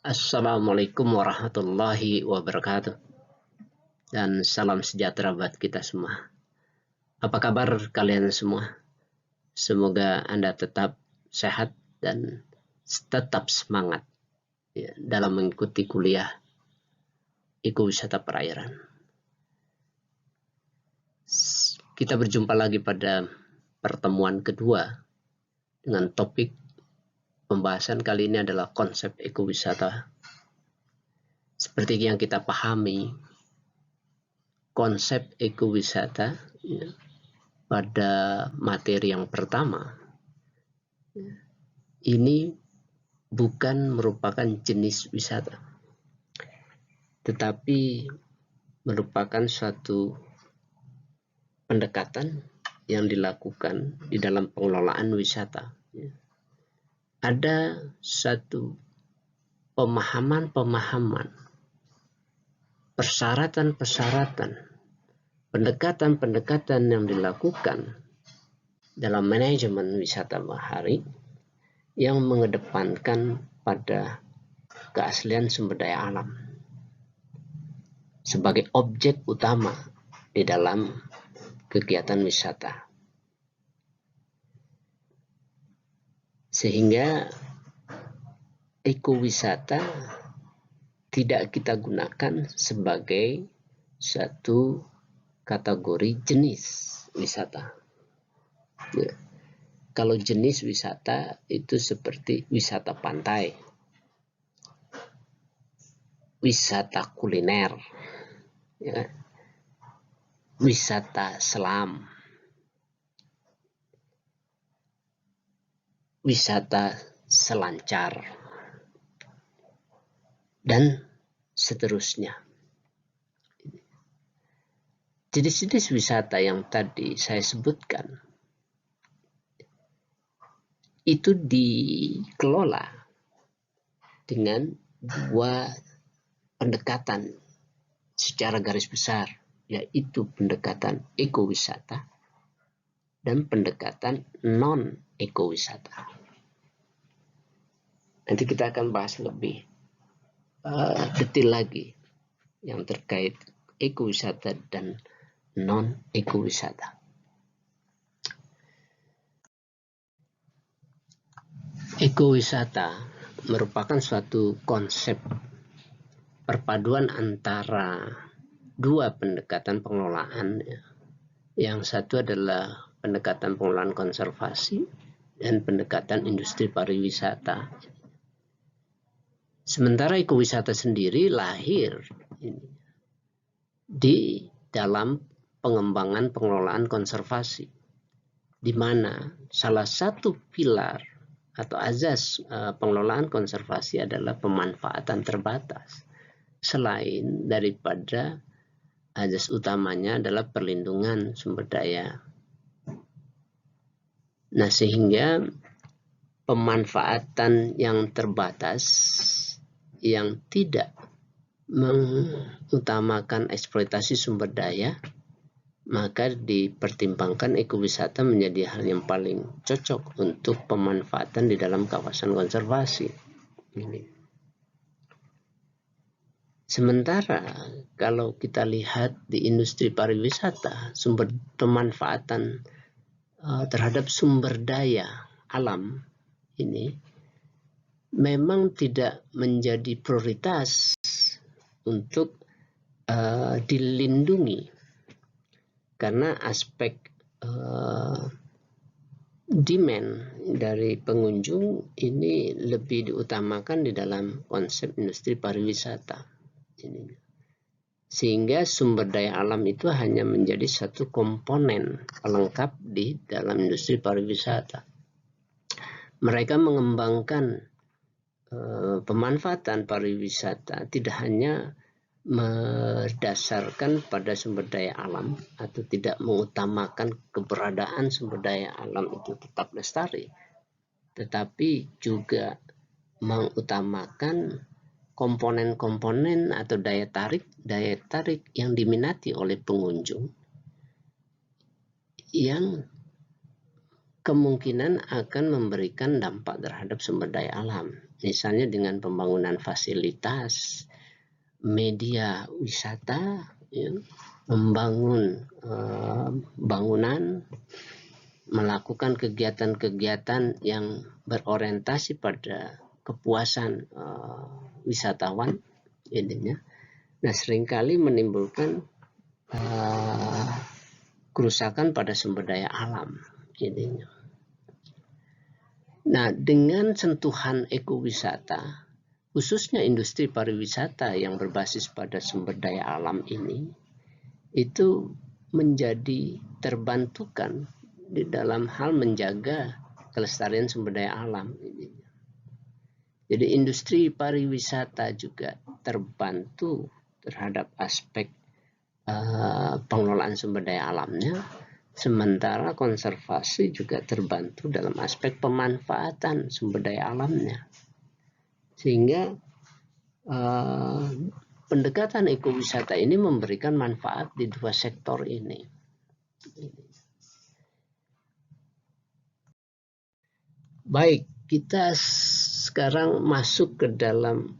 Assalamualaikum warahmatullahi wabarakatuh dan salam sejahtera buat kita semua. Apa kabar kalian semua? Semoga Anda tetap sehat dan tetap semangat dalam mengikuti kuliah ekowisata perairan. Kita berjumpa lagi pada pertemuan kedua dengan topik pembahasan kali ini adalah konsep ekowisata. Seperti yang kita pahami, konsep ekowisata pada materi yang pertama ini bukan merupakan jenis wisata, tetapi merupakan suatu pendekatan yang dilakukan di dalam pengelolaan wisata. Ada satu pemahaman, persyaratan, pendekatan yang dilakukan dalam manajemen wisata bahari yang mengedepankan pada keaslian sumber daya alam sebagai objek utama di dalam kegiatan wisata. Sehingga ekowisata tidak kita gunakan sebagai satu kategori jenis wisata. Ya. Kalau jenis wisata itu seperti wisata pantai, wisata kuliner, ya, wisata selam, wisata selancar, dan seterusnya. Jenis-jenis wisata yang tadi saya sebutkan itu dikelola dengan dua pendekatan secara garis besar, yaitu pendekatan ekowisata dan pendekatan non-ekowisata. Nanti kita akan bahas lebih detail lagi yang terkait ekowisata dan non-ekowisata. Ekowisata merupakan suatu konsep perpaduan antara dua pendekatan pengelolaan. Yang satu adalah pendekatan pengelolaan konservasi dan pendekatan industri pariwisata. Sementara ekowisata sendiri lahir di dalam pengembangan pengelolaan konservasi, di mana salah satu pilar atau azas pengelolaan konservasi adalah pemanfaatan terbatas, selain daripada azas utamanya adalah perlindungan sumber daya. Nah, sehingga pemanfaatan yang terbatas yang tidak mengutamakan eksploitasi sumber daya, maka dipertimbangkan ekowisata menjadi hal yang paling cocok untuk pemanfaatan di dalam kawasan konservasi. Sementara kalau kita lihat di industri pariwisata, sumber pemanfaatan terhadap sumber daya alam ini memang tidak menjadi prioritas untuk dilindungi, karena aspek demand dari pengunjung ini lebih diutamakan di dalam konsep industri pariwisata. Sehingga sumber daya alam itu hanya menjadi satu komponen pelengkap di dalam industri pariwisata. Mereka mengembangkan pemanfaatan pariwisata tidak hanya berdasarkan pada sumber daya alam atau tidak mengutamakan keberadaan sumber daya alam itu tetap lestari, tetapi juga mengutamakan komponen-komponen atau daya tarik yang diminati oleh pengunjung, yang kemungkinan akan memberikan dampak terhadap sumber daya alam. Misalnya dengan pembangunan fasilitas, media wisata, ya, membangun bangunan, melakukan kegiatan-kegiatan yang berorientasi pada kepuasan wisatawan, intinya. Nah, seringkali menimbulkan kerusakan pada sumber daya alam, intinya. Nah, dengan sentuhan ekowisata, khususnya industri pariwisata yang berbasis pada sumber daya alam ini, itu menjadi terbantukan di dalam hal menjaga kelestarian sumber daya alam. Jadi industri pariwisata juga terbantu terhadap aspek pengelolaan sumber daya alamnya, sementara konservasi juga terbantu dalam aspek pemanfaatan sumber daya alamnya. Sehingga pendekatan ekowisata ini memberikan manfaat di dua sektor ini. Baik, kita sekarang masuk ke dalam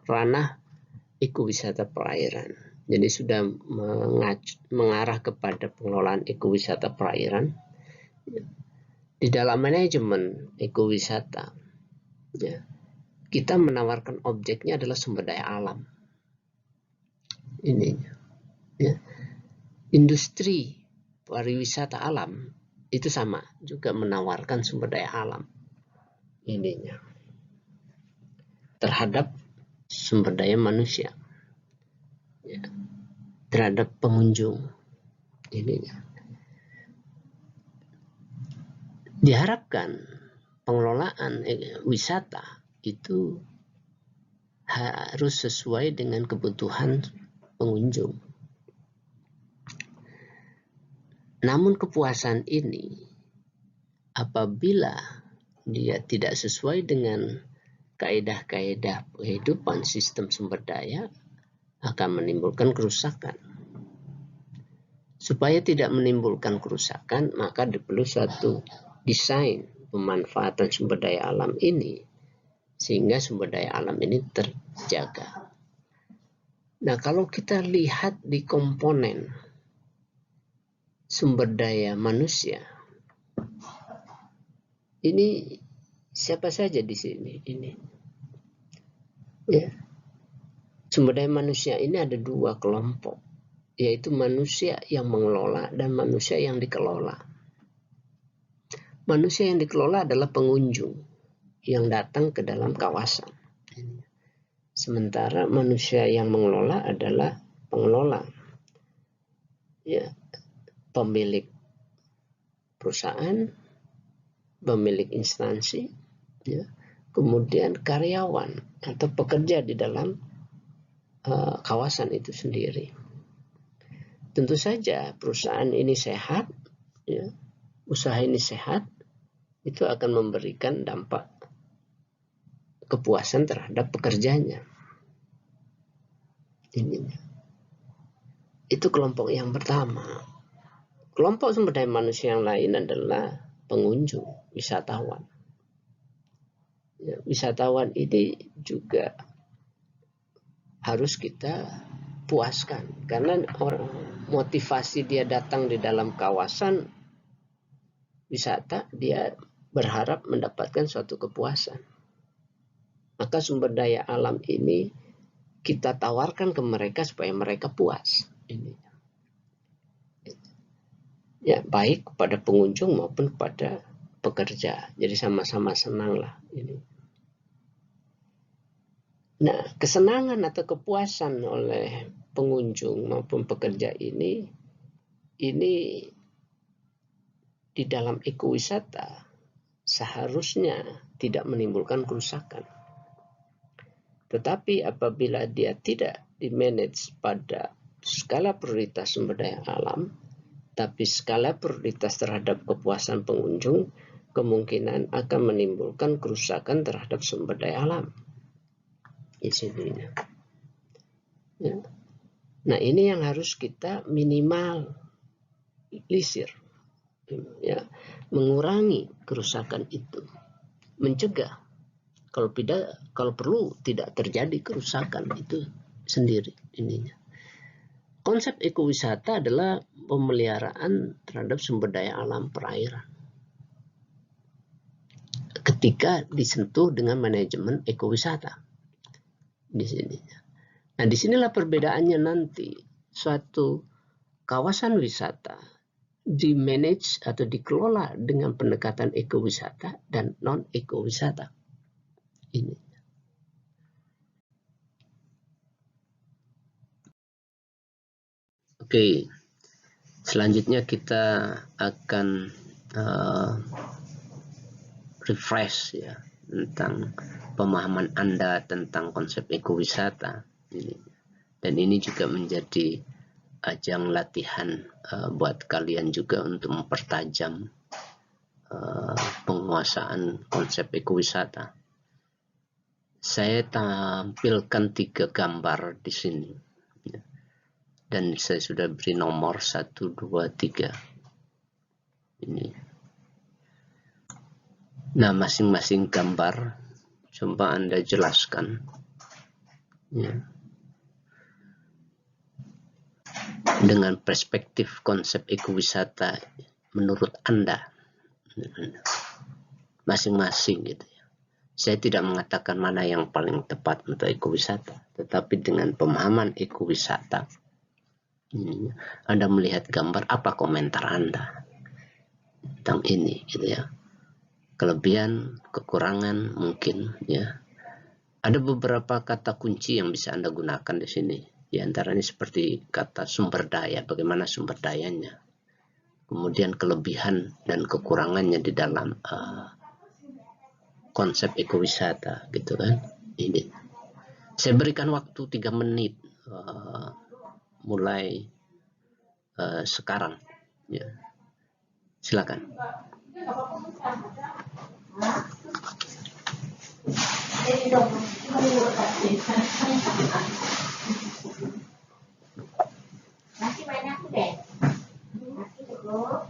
ranah ekowisata perairan. Jadi sudah mengarah kepada pengelolaan ekowisata perairan. Di dalam manajemen ekowisata, ya, kita menawarkan objeknya adalah sumber daya alam. Ini, ya. Industri pariwisata alam itu sama, juga menawarkan sumber daya alam ininya terhadap sumber daya manusia, ya, terhadap pengunjung ininya. Diharapkan pengelolaan wisata itu harus sesuai dengan kebutuhan pengunjung. Namun kepuasan ini apabila dia tidak sesuai dengan kaedah-kaedah kehidupan sistem sumber daya akan menimbulkan kerusakan. Supaya tidak menimbulkan kerusakan, maka perlu suatu desain pemanfaatan sumber daya alam ini sehingga sumber daya alam ini terjaga. Nah, kalau kita lihat di komponen sumber daya manusia, ini siapa saja di sini ini, ya. Sumber daya manusia ini ada dua kelompok, yaitu manusia yang mengelola dan manusia yang dikelola. Manusia yang dikelola adalah pengunjung yang datang ke dalam kawasan. Sementara manusia yang mengelola adalah pengelola, ya, pemilik perusahaan, pemilik instansi, ya, kemudian karyawan atau pekerja di dalam kawasan itu sendiri. Tentu saja perusahaan ini sehat, ya, usaha ini sehat, itu akan memberikan dampak kepuasan terhadap pekerjanya. Itu kelompok yang pertama. Kelompok sumber daya manusia yang lain adalah pengunjung, wisatawan. Ya, wisatawan ini juga harus kita puaskan karena motivasi dia datang di dalam kawasan wisata, dia berharap mendapatkan suatu kepuasan. Maka sumber daya alam ini kita tawarkan ke mereka supaya mereka puas. Ini, ya, baik kepada pengunjung maupun kepada pekerja. Jadi sama-sama senang lah ini. Nah, kesenangan atau kepuasan oleh pengunjung maupun pekerja ini di dalam ekowisata seharusnya tidak menimbulkan kerusakan. Tetapi apabila dia tidak dimanage pada skala prioritas sumber daya alam, tapi skala prioritas terhadap kepuasan pengunjung, kemungkinan akan menimbulkan kerusakan terhadap sumber daya alam. Ya. Nah, ini yang harus kita minimalisir, ya, mengurangi kerusakan itu, mencegah kalau perlu tidak terjadi kerusakan itu sendiri ininya. Konsep ekowisata adalah pemeliharaan terhadap sumber daya alam perairan ketika disentuh dengan manajemen ekowisata di sini. Nah, disinilah perbedaannya nanti. Suatu kawasan wisata di-manage atau dikelola dengan pendekatan ekowisata dan non-ekowisata. Ini. Oke, selanjutnya kita akan refresh ya tentang pemahaman Anda tentang konsep ekowisata ini. Dan ini juga menjadi ajang latihan buat kalian juga untuk mempertajam penguasaan konsep ekowisata. Saya tampilkan 3 gambar di sini. Dan saya sudah beri nomor 1, 2, 3. Ini. Nah, masing-masing gambar coba Anda jelaskan. Ya. Dengan perspektif konsep ekowisata menurut Anda. Masing-masing gitu ya. Saya tidak mengatakan mana yang paling tepat untuk ekowisata, tetapi dengan pemahaman ekowisata, Anda melihat gambar, apa komentar Anda tentang ini gitu ya. Kelebihan, kekurangan mungkin ya. Ada beberapa kata kunci yang bisa Anda gunakan di sini. Di antaranya seperti kata sumber daya, bagaimana sumber dayanya. Kemudian kelebihan dan kekurangannya di dalam konsep ekowisata gitu kan. Ini. Saya berikan waktu 3 menit mulai sekarang ya. Silakan. Masih banyak deh. Masih dulu.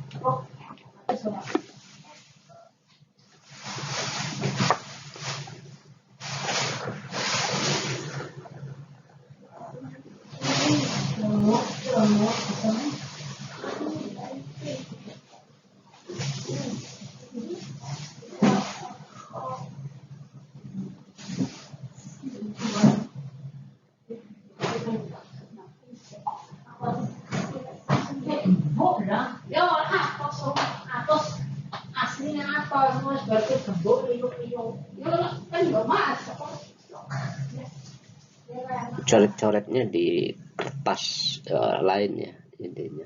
Coret-coretnya di kertas lainnya intinya.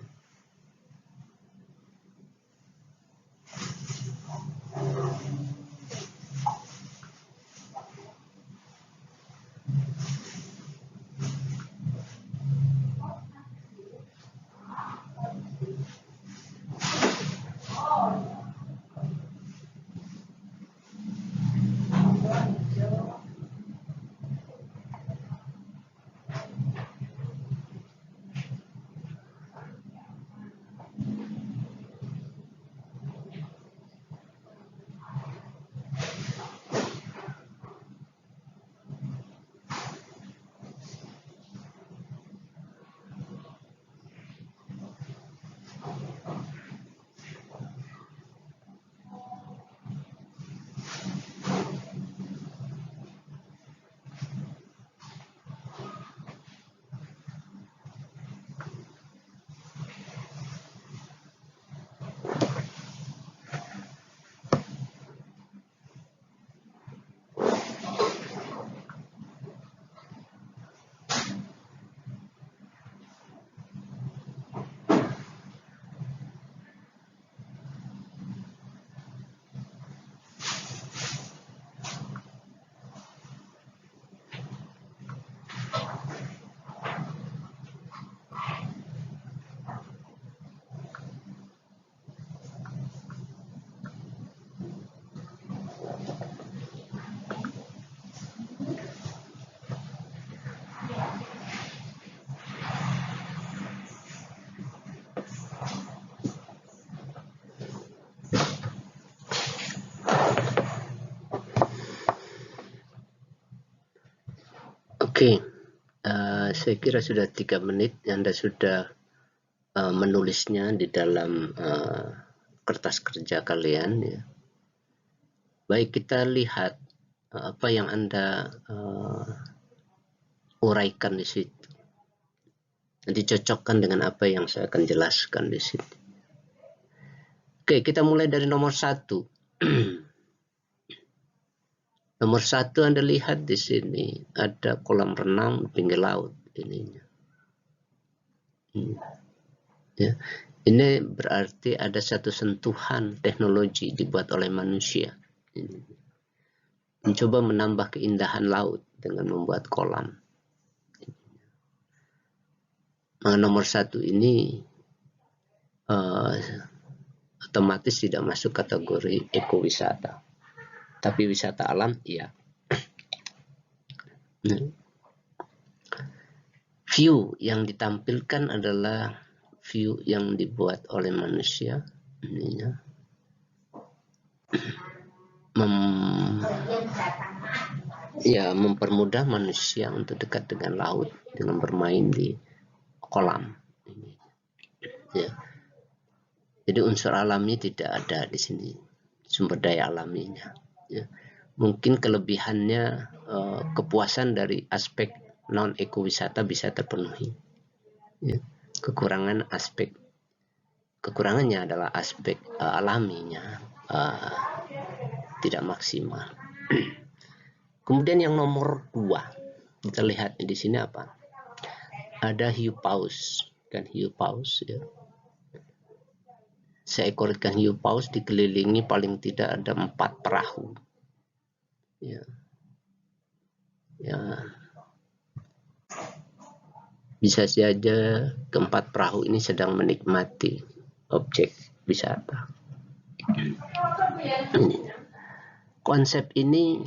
Oke, saya kira sudah 3 menit Anda sudah menulisnya di dalam kertas kerja kalian ya. Baik, kita lihat apa yang Anda uraikan di situ. Nanti cocokkan dengan apa yang saya akan jelaskan di situ. Oke, kita mulai dari nomor 1. Nomor 1 Anda lihat di sini ada kolam renang pinggir laut ininya. Ya. Ini berarti ada satu sentuhan teknologi dibuat oleh manusia. Mencoba menambah keindahan laut dengan membuat kolam. Nah, nomor 1 ini otomatis tidak masuk kategori ekowisata. Tapi wisata alam, iya. View yang ditampilkan adalah view yang dibuat oleh manusia. Mempermudah manusia untuk dekat dengan laut dengan bermain di kolam. Ya. Jadi unsur alami tidak ada di sini, sumber daya alaminya. Ya. Mungkin kelebihannya kepuasan dari aspek non ekowisata bisa terpenuhi. Ya. Kekurangannya adalah aspek alaminya tidak maksimal. Kemudian yang nomor 2 kita lihat di sini apa? Ada hiu paus, kan hiu paus ya. Seekor ikan hiu paus dikelilingi paling tidak ada 4 perahu. Ya. Bisa saja keempat perahu ini sedang menikmati objek wisata. Konsep ini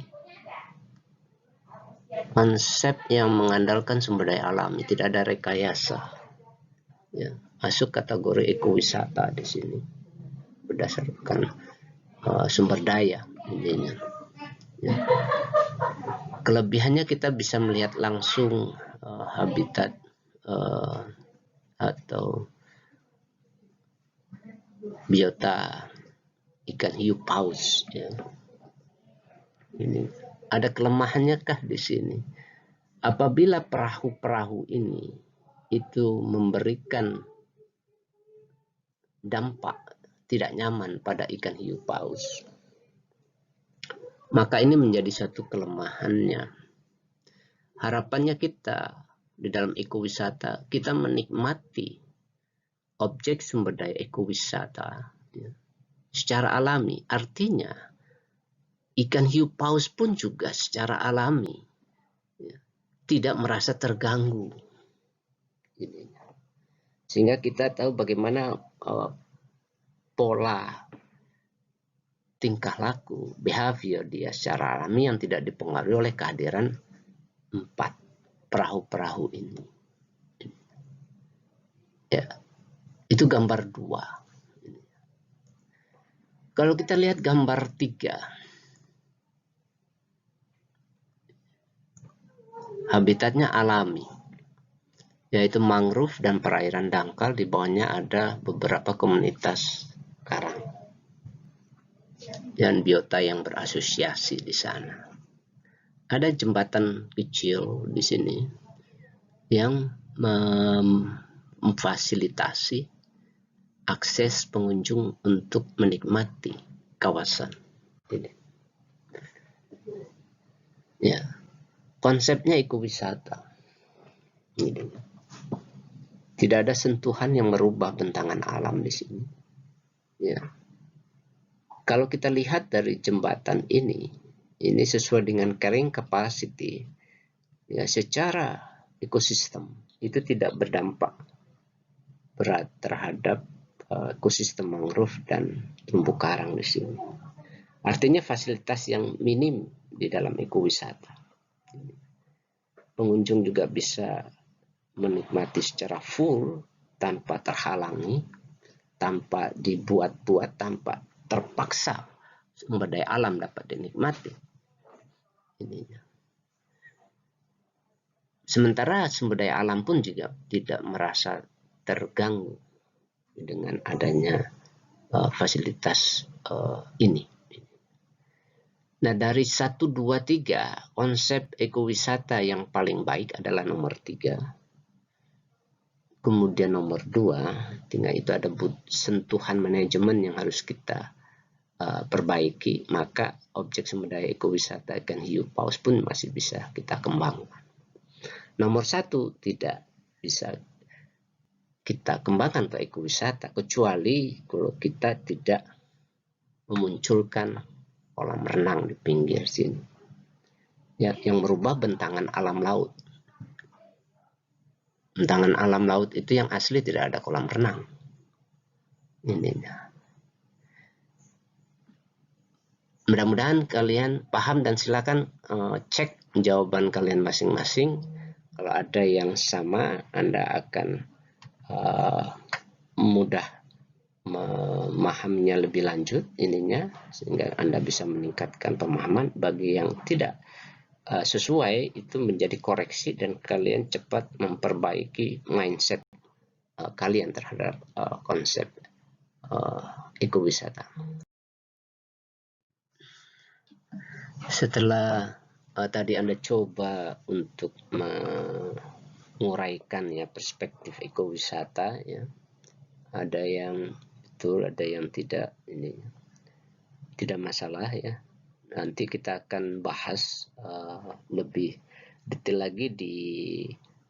konsep yang mengandalkan sumber daya alami, tidak ada rekayasa. Ya, masuk kategori ekowisata di sini berdasarkan sumber daya intinya. Ya. Kelebihannya kita bisa melihat langsung habitat atau biota ikan hiu paus. Ya. Ini ada kelemahannya kah di sini? Apabila perahu-perahu ini itu memberikan dampak tidak nyaman pada ikan hiu paus, maka ini menjadi satu kelemahannya. Harapannya kita di dalam ekowisata, kita menikmati objek sumber daya ekowisata ya, secara alami. Artinya ikan hiu paus pun juga secara alami ya, tidak merasa terganggu. Sehingga kita tahu bagaimana pola tingkah laku, behavior dia secara alami yang tidak dipengaruhi oleh kehadiran 4 perahu-perahu ini. Ya, itu gambar 2. Kalau kita lihat gambar 3, habitatnya alami, yaitu mangrove dan perairan dangkal. Di bawahnya ada beberapa komunitas karang dan biota yang berasosiasi di sana. Ada jembatan kecil di sini yang memfasilitasi akses pengunjung untuk menikmati kawasan ini. Ya, konsepnya ekowisata. Tidak ada sentuhan yang merubah bentangan alam di sini. Ya. Kalau kita lihat dari jembatan ini sesuai dengan carrying capacity, ya secara ekosistem itu tidak berdampak berat terhadap ekosistem mangrove dan terumbu karang di sini. Artinya fasilitas yang minim di dalam ekowisata. Pengunjung juga bisa menikmati secara full tanpa terhalangi, tanpa dibuat-buat, tanpa terpaksa sumber daya alam dapat dinikmati. Ininya. Sementara sumber daya alam pun juga tidak merasa terganggu dengan adanya fasilitas ini. Nah, dari 1, 2, 3, konsep ekowisata yang paling baik adalah nomor 3. Kemudian nomor 2, tinggal itu ada sentuhan manajemen yang harus kita perbaiki, maka objek sumber daya ekowisata ikan hiu paus pun masih bisa kita kembangkan. Nomor 1 tidak bisa kita kembangkan ke ekowisata kecuali kalau kita tidak memunculkan kolam renang di pinggir sini yang merubah bentangan alam laut. Bentangan alam laut itu yang asli tidak ada kolam renang. Ini. Mudah-mudahan kalian paham dan silakan cek jawaban kalian masing-masing. Kalau ada yang sama, Anda akan mudah memahaminya lebih lanjut ininya, sehingga Anda bisa meningkatkan pemahaman. Bagi yang tidak sesuai, itu menjadi koreksi dan kalian cepat memperbaiki mindset kalian terhadap konsep ekowisata. Setelah tadi Anda coba untuk menguraikan ya perspektif ekowisata, ya ada yang betul, ada yang tidak, ini tidak masalah ya. Nanti kita akan bahas lebih detail lagi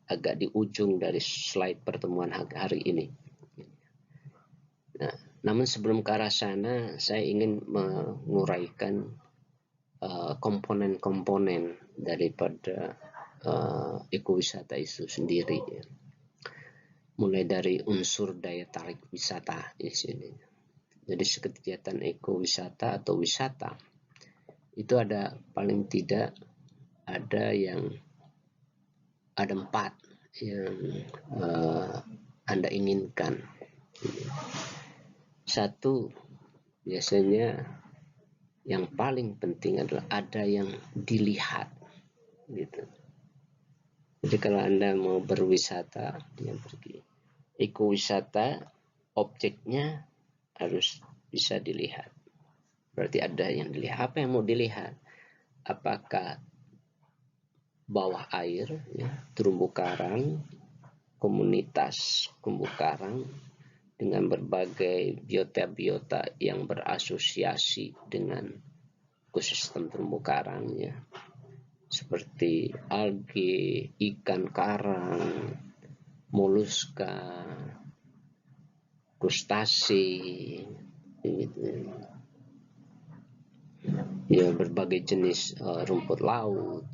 agak di ujung dari slide pertemuan hari ini. Nah, namun sebelum ke arah sana, saya ingin menguraikan komponen-komponen daripada ekowisata itu sendiri. Ya. Mulai dari unsur daya tarik wisata di sini. Jadi kegiatan ekowisata atau wisata itu ada paling tidak ada 4 yang Anda inginkan. 1, biasanya yang paling penting adalah ada yang dilihat, gitu. Jadi kalau Anda mau berwisata, yang pergi ekowisata, objeknya harus bisa dilihat. Berarti ada yang dilihat. Apa yang mau dilihat? Apakah bawah air, ya, terumbu karang, komunitas terumbu karang dengan berbagai biota-biota yang berasosiasi dengan ekosistem terumbu karang, ya, seperti alge, ikan karang, moluska, krustase, gitu. Ya, berbagai jenis rumput laut,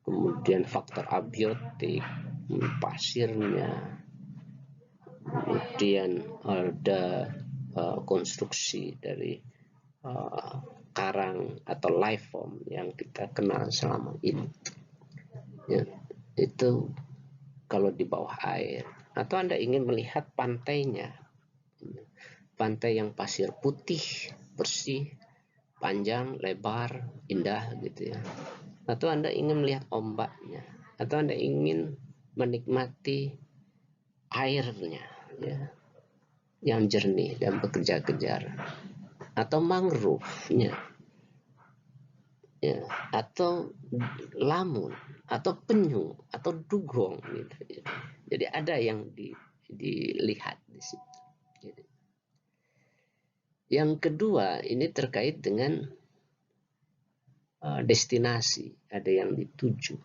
kemudian faktor abiotik, pasirnya, kemudian ada konstruksi dari karang atau life form yang kita kenal selama ini. Ya, itu kalau di bawah air. Atau Anda ingin melihat pantainya, pantai yang pasir putih, bersih, panjang, lebar, indah, gitu ya. Atau Anda ingin melihat ombaknya, atau Anda ingin menikmati airnya, ya, yang jernih dan bekerja-kejar, atau mangrove-nya, ya, atau lamun, atau penyu, atau dugong, gitu, ya. Jadi ada yang dilihat di situ. Gitu. Yang kedua, ini terkait dengan destinasi, ada yang dituju.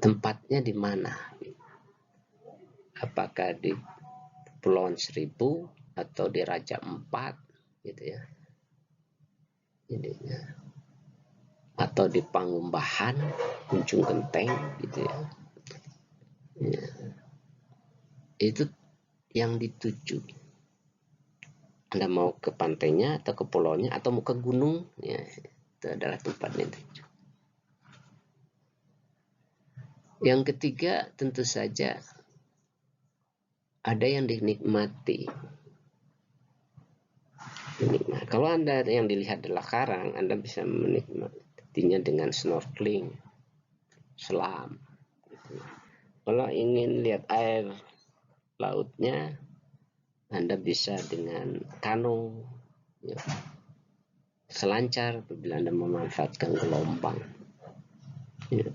Tempatnya di mana? Apakah di Kepulauan Seribu atau di Raja Empat, gitu ya. Ininya. Atau di Pangumbahan, Ujung Genteng, gitu ya. Ya. Itu yang dituju. Anda mau ke pantainya atau ke pulaunya atau mau ke gunung, ya, itu adalah tempatnya dituju. Yang ketiga, tentu saja ada yang dinikmati. Kalau Anda yang dilihat adalah karang, Anda bisa menikmati. artinya dengan snorkeling, selam. Gitu. Kalau ingin lihat air lautnya, Anda bisa dengan kano, ya, selancar apabila Anda memanfaatkan gelombang. Ya.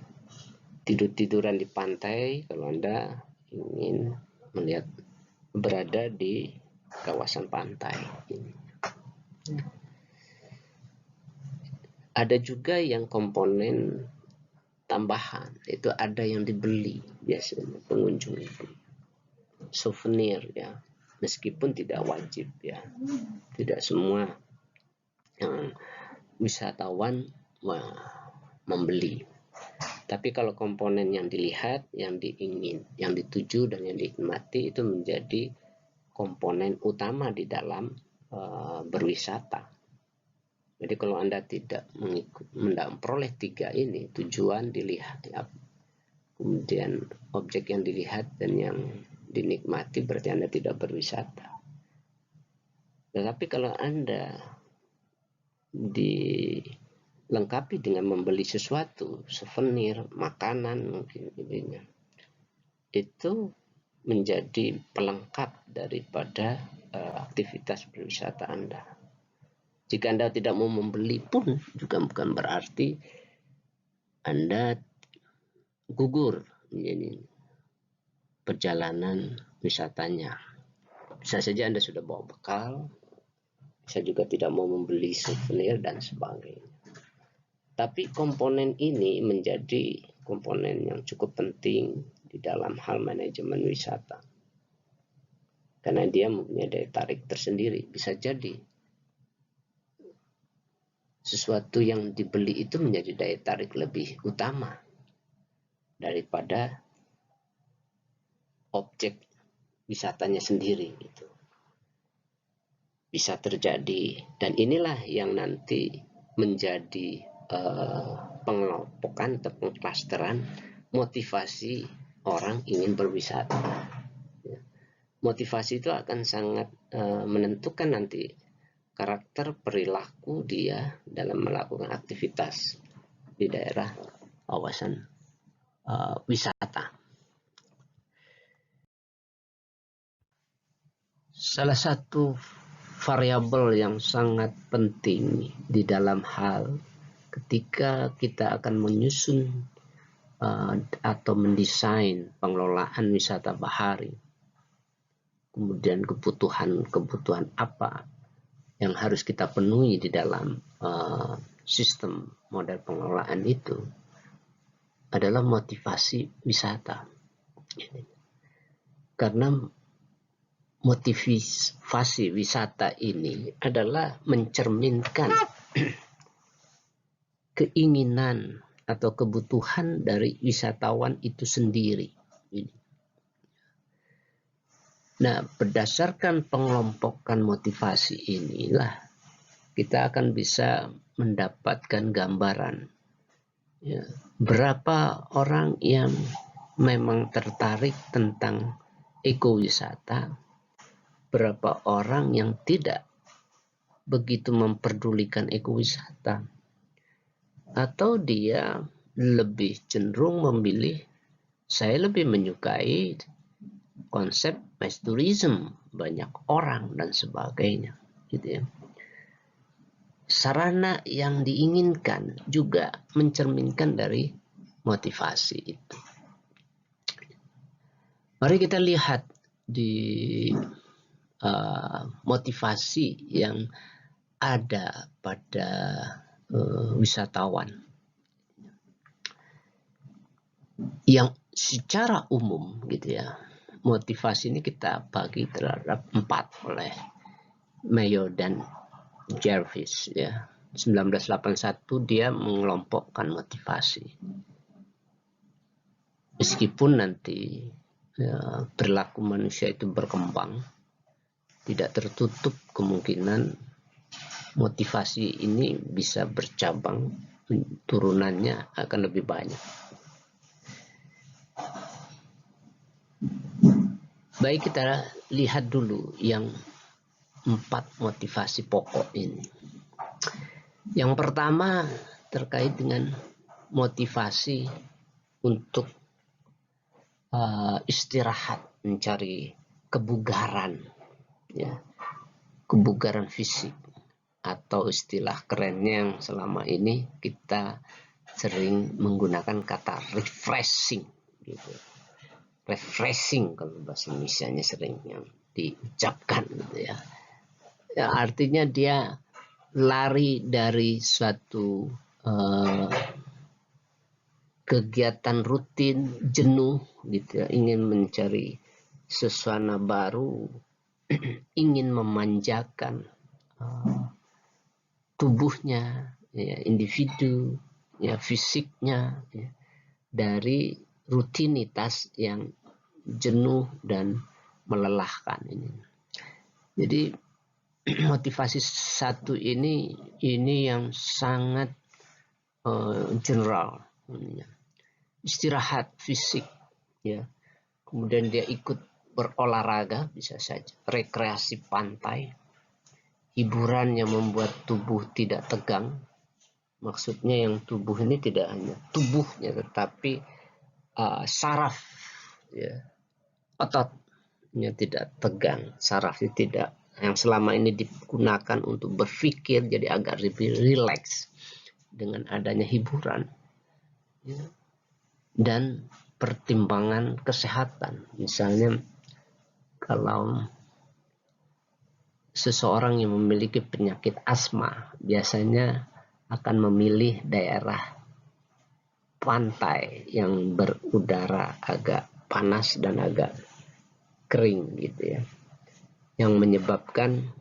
Tidur-tiduran di pantai kalau Anda ingin melihat berada di kawasan pantai. Ada juga yang komponen tambahan, itu ada yang dibeli biasanya pengunjung itu, souvenir ya, meskipun tidak wajib ya, tidak semua wisatawan membeli. Tapi kalau komponen yang dilihat, yang diingin, yang dituju dan yang dinikmati itu menjadi komponen utama di dalam berwisata. Jadi kalau Anda tidak memperoleh 3 ini, tujuan, dilihat, ya, kemudian objek yang dilihat dan yang dinikmati, berarti Anda tidak berwisata. Tetapi kalau Anda dilengkapi dengan membeli sesuatu, souvenir, makanan mungkin intinya, itu menjadi pelengkap daripada aktivitas berwisata Anda. Jika Anda tidak mau membeli pun juga bukan berarti Anda gugur menjadi perjalanan wisatanya. Bisa saja Anda sudah bawa bekal, bisa juga tidak mau membeli souvenir dan sebagainya. Tapi komponen ini menjadi komponen yang cukup penting di dalam hal manajemen wisata. Karena dia mempunyai daya tarik tersendiri. Bisa jadi sesuatu yang dibeli itu menjadi daya tarik lebih utama daripada objek wisatanya sendiri gitu. Bisa terjadi, dan inilah yang nanti menjadi pengelompokan atau pengklasteran motivasi orang ingin berwisata. Motivasi itu akan sangat menentukan nanti karakter perilaku dia dalam melakukan aktivitas di daerah kawasan wisata. Salah satu variabel yang sangat penting di dalam hal ketika kita akan menyusun atau mendesain pengelolaan wisata bahari, kemudian kebutuhan apa yang harus kita penuhi di dalam sistem model pengelolaan itu adalah motivasi wisata. Karena motivasi wisata ini adalah mencerminkan keinginan atau kebutuhan dari wisatawan itu sendiri. Nah, berdasarkan pengelompokan motivasi inilah kita akan bisa mendapatkan gambaran ya, berapa orang yang memang tertarik tentang ekowisata, berapa orang yang tidak begitu memperdulikan ekowisata, atau dia lebih cenderung memilih saya lebih menyukai konsep mass tourism, banyak orang dan sebagainya gitu ya. Sarana yang diinginkan juga mencerminkan dari motivasi itu. Mari kita lihat di motivasi yang ada pada wisatawan yang secara umum gitu ya. Motivasi ini kita bagi terhadap 4 oleh Mayo dan Jervis ya. 1981 dia mengelompokkan motivasi. Meskipun nanti ya, perilaku manusia itu berkembang, tidak tertutup kemungkinan motivasi ini bisa bercabang, turunannya akan lebih banyak. Baik, kita lihat dulu yang 4 motivasi pokok ini. Yang pertama terkait dengan motivasi untuk istirahat, mencari kebugaran, ya, kebugaran fisik, atau istilah kerennya yang selama ini kita sering menggunakan kata refreshing, gitu. Refreshing kalau bahasa Indonesia-nya sering yang diucapkan, gitu ya. Ya, artinya dia lari dari suatu kegiatan rutin, jenuh, gitu ya, ingin mencari suasana baru, ingin memanjakan tubuhnya, ya, individu, ya, fisiknya, ya, dari rutinitas yang jenuh dan melelahkan ini. Jadi motivasi satu ini yang sangat general, istirahat fisik, ya, kemudian dia ikut berolahraga, bisa saja rekreasi pantai, hiburan yang membuat tubuh tidak tegang. Maksudnya yang tubuh ini tidak hanya tubuhnya, tetapi saraf, ya, ototnya tidak tegang, sarafnya tidak, yang selama ini digunakan untuk berpikir jadi agak lebih rileks dengan adanya hiburan, ya, dan pertimbangan kesehatan. Misalnya kalau seseorang yang memiliki penyakit asma biasanya akan memilih daerah pantai yang berudara agak panas dan agak kering, gitu ya, yang menyebabkan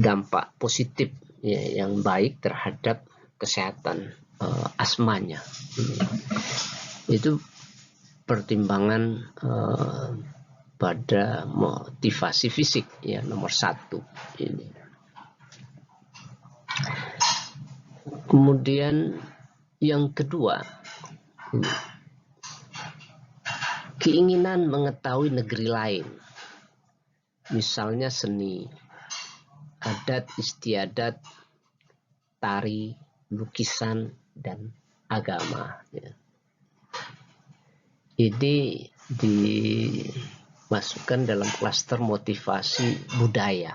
dampak positif, ya, yang baik terhadap kesehatan asmanya. Itu pertimbangan pada motivasi fisik, ya, nomor satu ini. Kemudian yang kedua, keinginan mengetahui negeri lain, misalnya seni, adat istiadat, tari, lukisan, dan agama, ya. Ini dimasukkan dalam klaster motivasi budaya.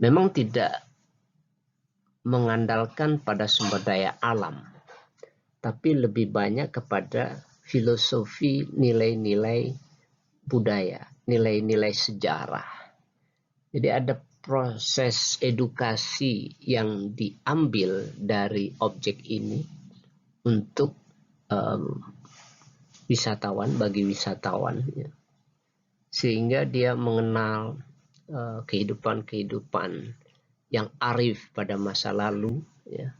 Memang tidak mengandalkan pada sumber daya alam, tapi lebih banyak kepada filosofi, nilai-nilai budaya, nilai-nilai sejarah. Jadi ada proses edukasi yang diambil dari objek ini untuk wisatawan, bagi wisatawan, ya, sehingga dia mengenal kehidupan-kehidupan yang arif pada masa lalu, ya,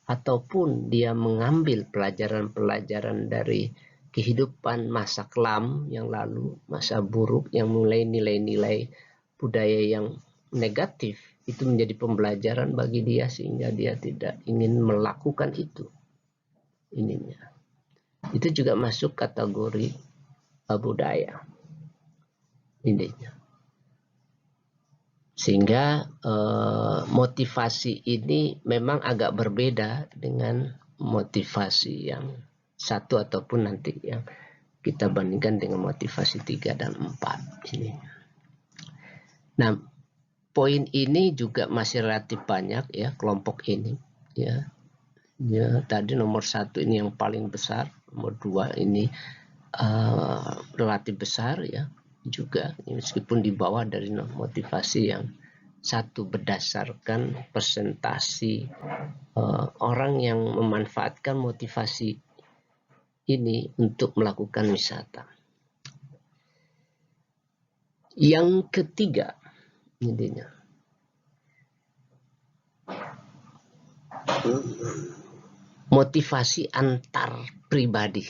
ataupun dia mengambil pelajaran-pelajaran dari kehidupan masa kelam yang lalu, masa buruk yang mulai nilai-nilai budaya yang negatif itu menjadi pembelajaran bagi dia sehingga dia tidak ingin melakukan itu. Ininya. Itu juga masuk kategori budaya. Ininya. Sehingga motivasi ini memang agak berbeda dengan motivasi yang satu ataupun nanti yang kita bandingkan dengan motivasi 3 dan 4 ini. Nah, poin ini juga masih relatif banyak, ya, kelompok ini, ya. Ya, tadi nomor 1 ini yang paling besar, nomor 2 ini relatif besar, ya, juga, meskipun di bawah dari motivasi yang satu berdasarkan presentasi orang yang memanfaatkan motivasi ini untuk melakukan wisata. Yang ketiga, intinya motivasi antar pribadi.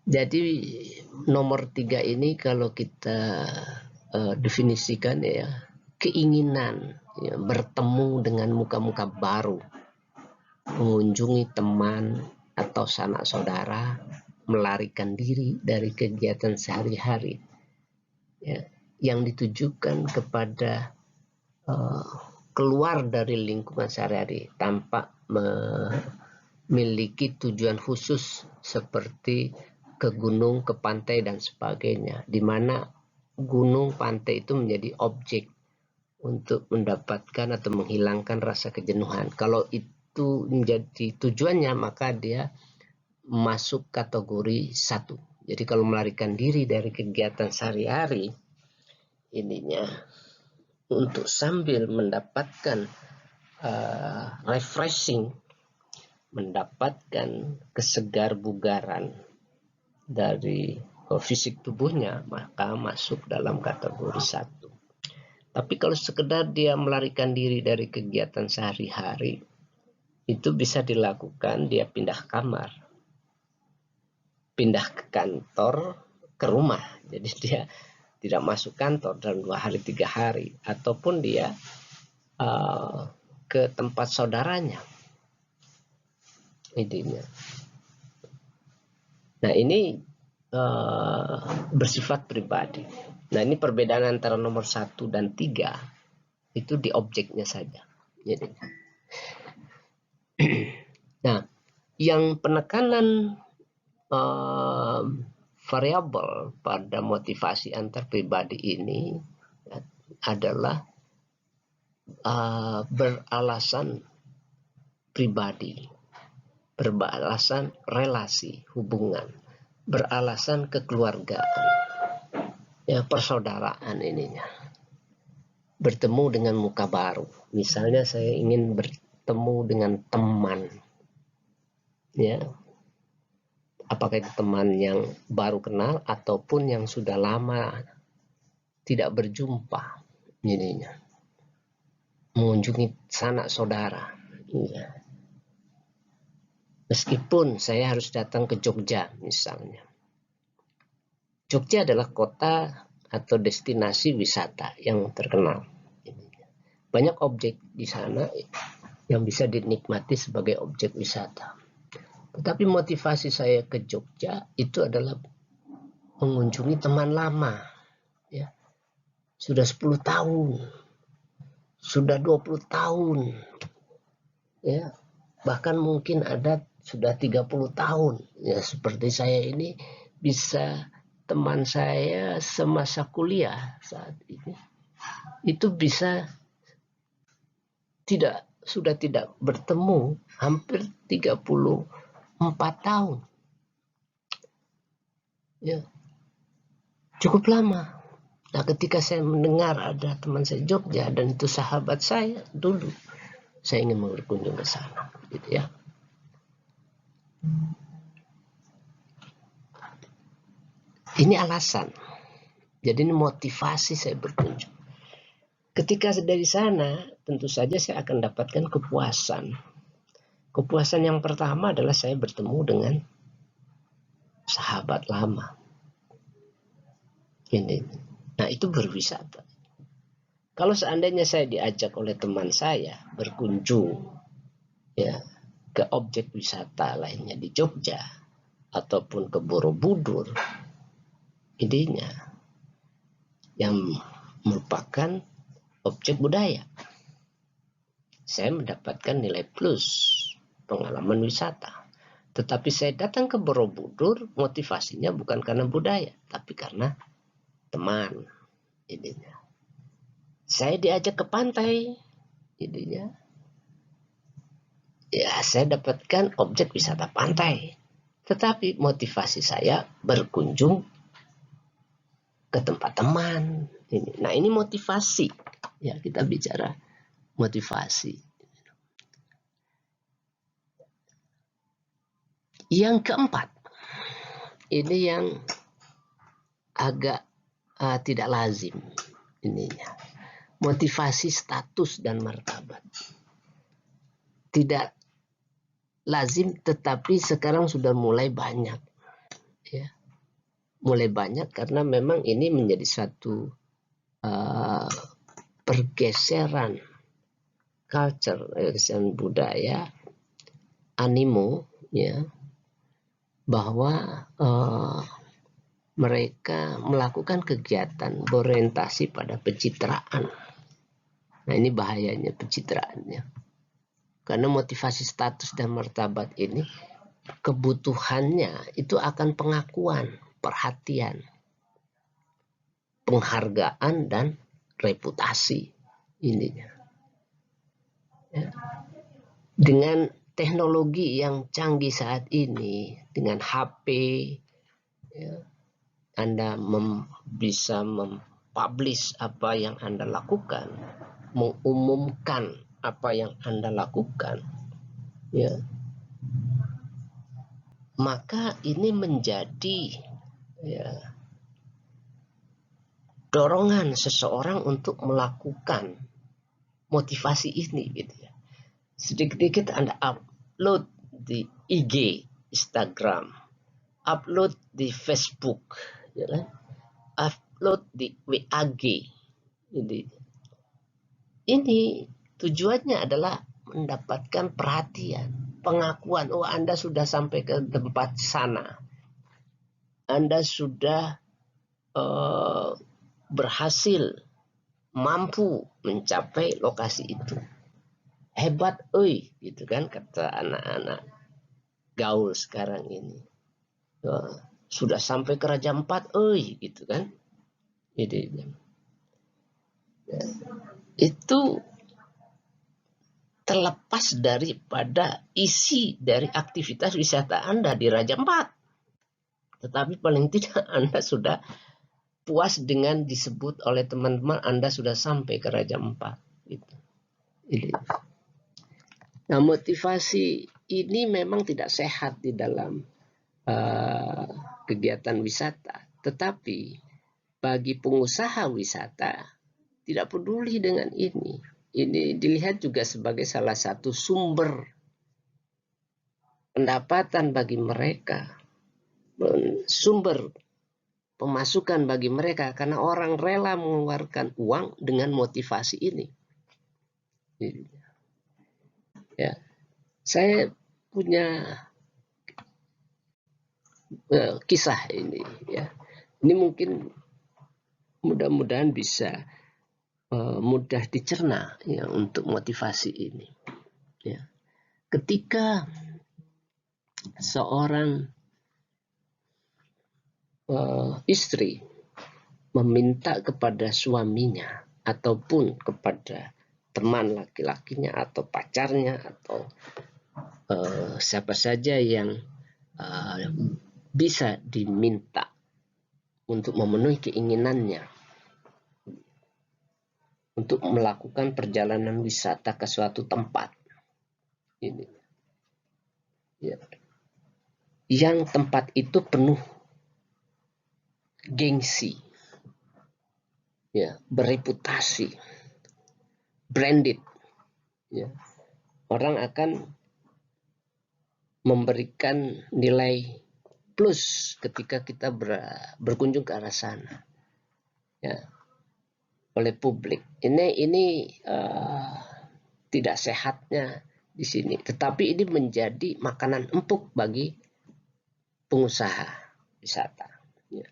Jadi nomor 3 ini kalau kita definisikan, ya, keinginan, ya, bertemu dengan muka-muka baru, mengunjungi teman atau sanak saudara, melarikan diri dari kegiatan sehari-hari, ya, yang ditujukan kepada keluar dari lingkungan sehari-hari tanpa memiliki tujuan khusus seperti ke gunung, ke pantai dan sebagainya, di mana gunung, pantai itu menjadi objek untuk mendapatkan atau menghilangkan rasa kejenuhan. Kalau itu menjadi tujuannya, maka dia masuk kategori 1. Jadi kalau melarikan diri dari kegiatan sehari-hari ininya untuk sambil mendapatkan refreshing, mendapatkan kesegar bugaran dari fisik tubuhnya, maka masuk dalam kategori 1. Tapi kalau sekedar dia melarikan diri dari kegiatan sehari-hari, itu bisa dilakukan dia pindah kamar, pindah ke kantor, ke rumah. Jadi dia tidak masuk kantor dalam 2 hari 3 hari, ataupun dia ke tempat saudaranya. Nah ini bersifat pribadi. Nah ini perbedaan antara nomor 1 dan 3 itu di objeknya saja. Jadi, nah yang penekanan variabel pada motivasi antar pribadi ini adalah beralasan pribadi, beralasan relasi, hubungan, beralasan kekeluargaan, ya persaudaraan ininya. Bertemu dengan muka baru. Misalnya saya ingin bertemu dengan teman, ya. Apakah itu teman yang baru kenal ataupun yang sudah lama tidak berjumpa, ininya. Mengunjungi sanak saudara, ya. Meskipun saya harus datang ke Jogja misalnya. Jogja adalah kota atau destinasi wisata yang terkenal. Banyak objek di sana yang bisa dinikmati sebagai objek wisata. Tetapi motivasi saya ke Jogja itu adalah mengunjungi teman lama. Ya. Sudah 10 tahun. Sudah 20 tahun. Ya. Bahkan mungkin ada sudah 30 tahun. Ya, seperti saya ini bisa teman saya semasa kuliah saat ini. Itu bisa sudah tidak bertemu hampir 34 tahun. Ya. Cukup lama. Nah, ketika saya mendengar ada teman saya Jogja dan itu sahabat saya dulu, saya ingin berkunjung ke sana, gitu ya. Ini alasan. Jadi ini motivasi saya berkunjung. Ketika dari sana, tentu saja saya akan dapatkan kepuasan. Kepuasan yang pertama adalah saya bertemu dengan sahabat lama. Ini. Nah, itu berwisata. Kalau seandainya saya diajak oleh teman saya berkunjung ya ke objek wisata lainnya di Jogja ataupun ke Borobudur, idenya yang merupakan objek budaya, saya mendapatkan nilai plus pengalaman wisata. Tetapi saya datang ke Borobudur, motivasinya bukan karena budaya, tapi karena teman, idenya. Saya diajak ke pantai, idenya. Ya, saya dapatkan objek wisata pantai. Tetapi motivasi saya berkunjung ke tempat teman. Nah, ini motivasi. Ya, kita bicara motivasi. Yang keempat, ini yang agak tidak lazim ininya. Motivasi status dan martabat. Tidak lazim, tetapi sekarang sudah mulai banyak. Ya. Mulai banyak karena memang ini menjadi satu pergeseran culture, pergeseran budaya, animo, ya, bahwa mereka melakukan kegiatan berorientasi pada pencitraan. Nah, ini bahayanya pencitraannya. Karena motivasi status dan martabat ini kebutuhannya itu akan pengakuan, perhatian, penghargaan, dan reputasi ininya. Ya. Dengan teknologi yang canggih saat ini, dengan HP, ya, Anda bisa mempublish apa yang Anda lakukan, mengumumkan apa yang Anda lakukan, ya, maka ini menjadi, ya, dorongan seseorang untuk melakukan motivasi ini, gitu ya. Sedikit-sedikit Anda upload di IG, Instagram, upload di Facebook, ya kan? Upload di WAG. Ini tujuannya adalah mendapatkan perhatian, pengakuan. Oh, Anda sudah sampai ke tempat sana, Anda sudah berhasil, mampu mencapai lokasi itu. Hebat, gitu kan kata anak-anak gaul sekarang ini. Sudah sampai ke Raja 4, gitu kan. Jadi, ya, itu terlepas daripada isi dari aktivitas wisata Anda di Raja 4. Tetapi paling tidak Anda sudah puas dengan disebut oleh teman-teman Anda sudah sampai ke Raja 4. Gitu. Nah, motivasi ini memang tidak sehat di dalam kegiatan wisata. Tetapi bagi pengusaha wisata tidak peduli dengan ini. Ini dilihat juga sebagai salah satu sumber pendapatan bagi mereka, sumber pemasukan bagi mereka, karena orang rela mengeluarkan uang dengan motivasi ini. Ya, saya punya kisah ini, ya. Ini mungkin mudah-mudahan bisa mudah dicerna, ya, untuk motivasi ini. Ya. Ketika seorang istri meminta kepada suaminya ataupun kepada teman laki-lakinya atau pacarnya atau siapa saja yang bisa diminta untuk memenuhi keinginannya untuk melakukan perjalanan wisata ke suatu tempat ini, ya, yang tempat itu penuh gengsi, ya, bereputasi, branded, ya, orang akan memberikan nilai plus ketika kita berkunjung ke arah sana, ya, oleh publik. Ini tidak sehatnya di sini. Tetapi ini menjadi makanan empuk bagi pengusaha wisata. Ya.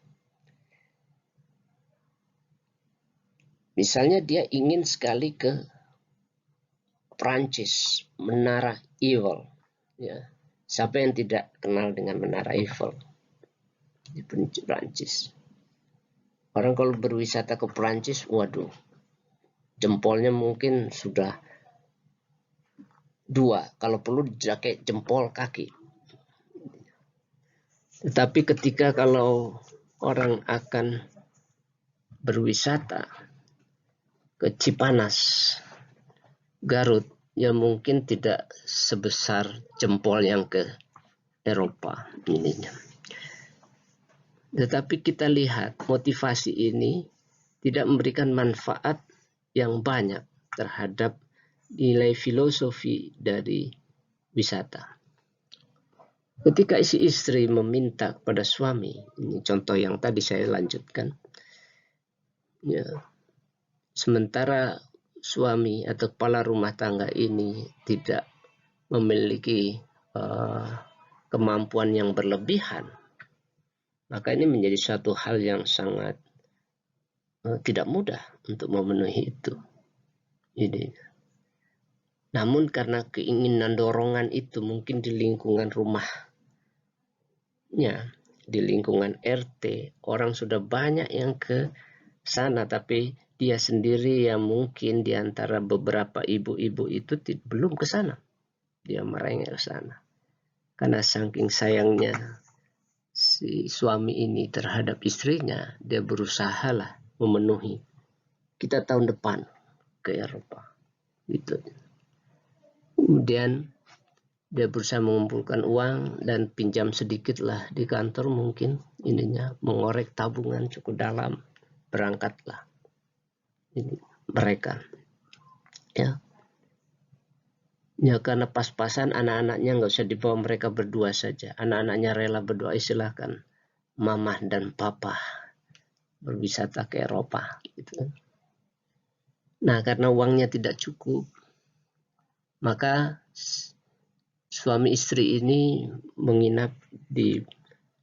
Misalnya dia ingin sekali ke Prancis, Menara Eiffel. Ya. Siapa yang tidak kenal dengan Menara Eiffel di Prancis? Orang kalau berwisata ke Prancis, waduh, jempolnya mungkin sudah 2, kalau perlu dipakai jempol kaki. Tetapi ketika kalau orang akan berwisata ke Cipanas, Garut, ya mungkin tidak sebesar jempol yang ke Eropa ininya. Tetapi kita lihat motivasi ini tidak memberikan manfaat yang banyak terhadap nilai filosofi dari wisata. Ketika si istri meminta kepada suami, ini contoh yang tadi saya lanjutkan, ya, sementara suami atau kepala rumah tangga ini tidak memiliki kemampuan yang berlebihan, Maka ini menjadi suatu hal yang sangat tidak mudah untuk memenuhi itu. Ini. Namun karena keinginan dorongan itu mungkin di lingkungan rumahnya, di lingkungan RT, orang sudah banyak yang ke sana, tapi dia sendiri yang mungkin di antara beberapa ibu-ibu itu belum ke sana. Dia merengek ke sana. Karena saking sayangnya si suami ini terhadap istrinya, dia berusaha lah memenuhi. Kita tahun depan ke Eropa. Gitu. Kemudian dia berusaha mengumpulkan uang dan pinjam sedikit lah di kantor mungkin ininya, mengorek tabungan cukup dalam, berangkatlah ini mereka. Ya karena pas-pasan anak-anaknya nggak usah dibawa, mereka berdua saja. Anak-anaknya rela berdoa, silahkan mama dan papa berwisata ke Eropa. Gitu. Nah karena uangnya tidak cukup, maka suami istri ini menginap di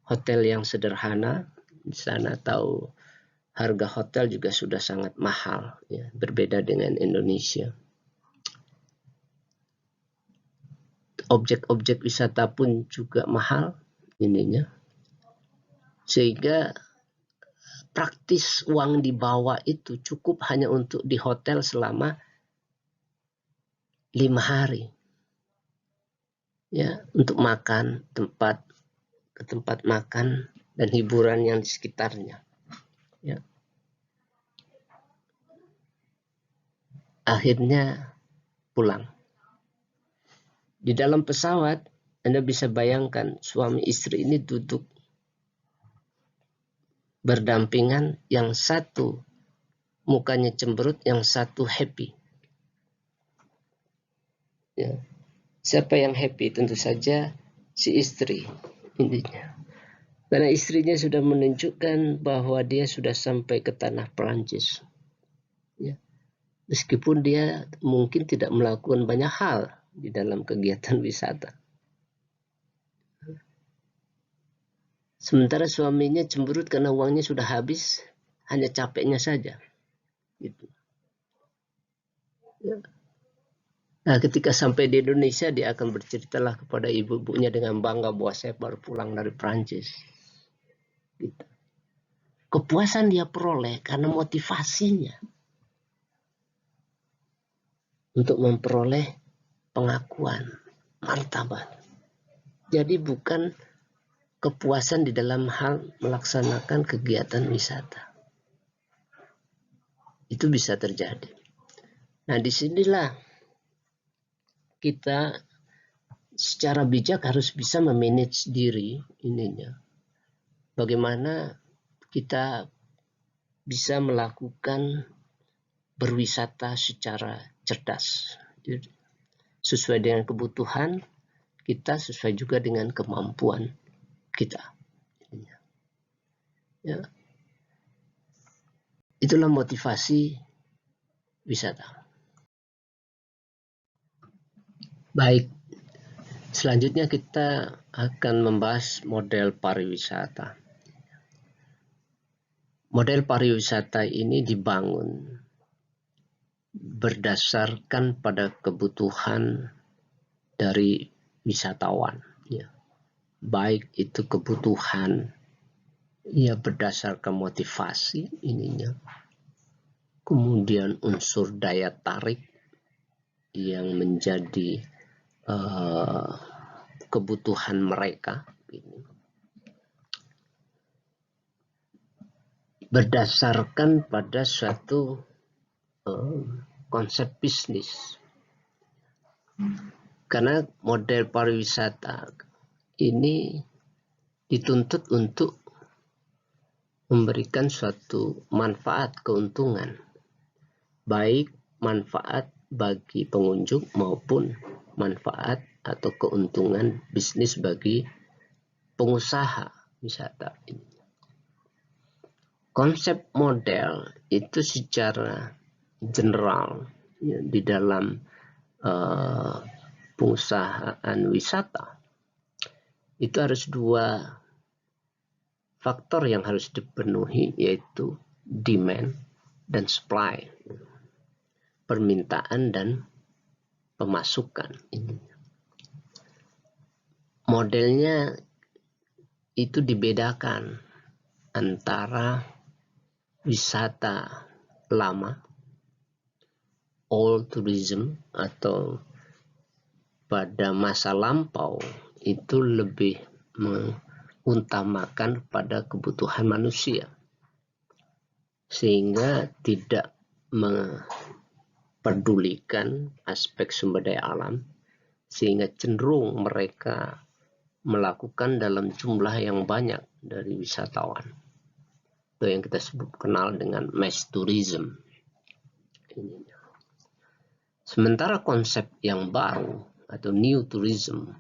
hotel yang sederhana. Di sana tahu harga hotel juga sudah sangat mahal, ya, berbeda dengan Indonesia. Objek-objek wisata pun juga mahal ininya. Sehingga praktis uang dibawa itu cukup hanya untuk di hotel selama 5 hari. Ya, untuk makan, ke tempat makan dan hiburan yang di sekitarnya. Ya. Akhirnya pulang. Di dalam pesawat, Anda bisa bayangkan suami istri ini duduk berdampingan, yang satu mukanya cemberut, yang satu happy. Ya. Siapa yang happy? Tentu saja si istri intinya. Karena istrinya sudah menunjukkan bahwa dia sudah sampai ke tanah Perancis. Ya. Meskipun dia mungkin tidak melakukan banyak hal di dalam kegiatan wisata. Sementara suaminya cemberut karena uangnya sudah habis, hanya capeknya saja. Gitu. Ya. Nah, ketika sampai di Indonesia, dia akan berceritalah kepada ibu-ibunya dengan bangga bahwa saya baru pulang dari Prancis. Gitu. Kepuasan dia peroleh karena motivasinya untuk memperoleh pengakuan, martabat. Jadi bukan kepuasan di dalam hal melaksanakan kegiatan wisata. Itu bisa terjadi. Nah, disinilah kita secara bijak harus bisa memanage diri ininya. Bagaimana kita bisa melakukan berwisata secara cerdas. Sesuai dengan kebutuhan kita, sesuai juga dengan kemampuan kita. Ya. Itulah motivasi wisata. Baik, selanjutnya kita akan membahas model pariwisata. Model pariwisata ini dibangun berdasarkan pada kebutuhan dari wisatawan. Ya. Baik itu kebutuhan ya berdasarkan motivasi ininya. Kemudian unsur daya tarik yang menjadi kebutuhan mereka. Berdasarkan pada suatu konsep bisnis. Karena model pariwisata ini dituntut untuk memberikan suatu manfaat, keuntungan. Baik manfaat bagi pengunjung maupun manfaat atau keuntungan bisnis bagi pengusaha wisata ini. Konsep model itu secara general ya, di dalam pengusahaan wisata itu harus dua faktor yang harus dipenuhi, yaitu demand dan supply, permintaan dan pemasukan. Modelnya itu dibedakan antara wisata lama, old tourism, atau pada masa lampau itu lebih mengutamakan pada kebutuhan manusia, sehingga tidak mempedulikan aspek sumber daya alam, sehingga cenderung mereka melakukan dalam jumlah yang banyak dari wisatawan. Itu yang kita kenal dengan mass tourism. Sementara konsep yang baru atau new tourism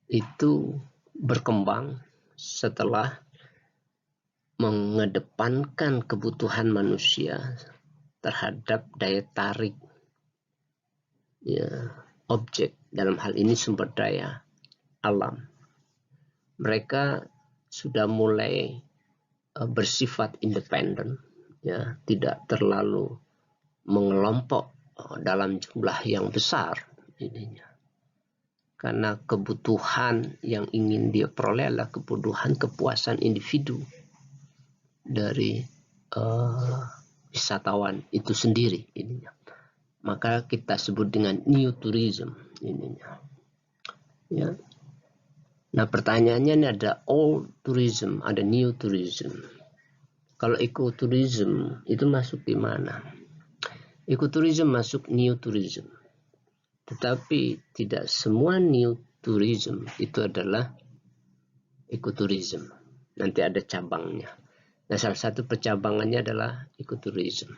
itu berkembang setelah mengedepankan kebutuhan manusia terhadap daya tarik objek, dalam hal ini sumber daya alam. Mereka sudah mulai bersifat independen, tidak terlalu mengelompok dalam jumlah yang besar ininya. Karena kebutuhan yang ingin dia peroleh adalah kebutuhan kepuasan individu dari wisatawan itu sendiri ininya. Maka kita sebut dengan new tourism ininya. Ya. Nah, pertanyaannya ini ada old tourism, ada new tourism. Kalau ecotourism itu masuk di mana? Ecotourism masuk new tourism. Tetapi tidak semua new tourism itu adalah ecotourism. Nanti ada cabangnya. Nah, salah satu percabangannya adalah ecotourism.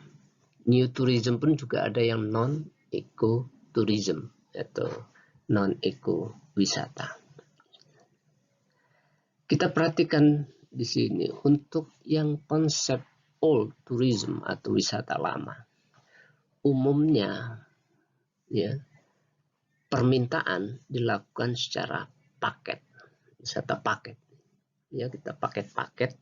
New tourism pun juga ada yang non-ecotourism atau non-eco wisata. Kita perhatikan di sini untuk yang konsep old tourism atau wisata lama. Umumnya permintaan dilakukan secara paket, wisata paket. Ya, kita paket-paket.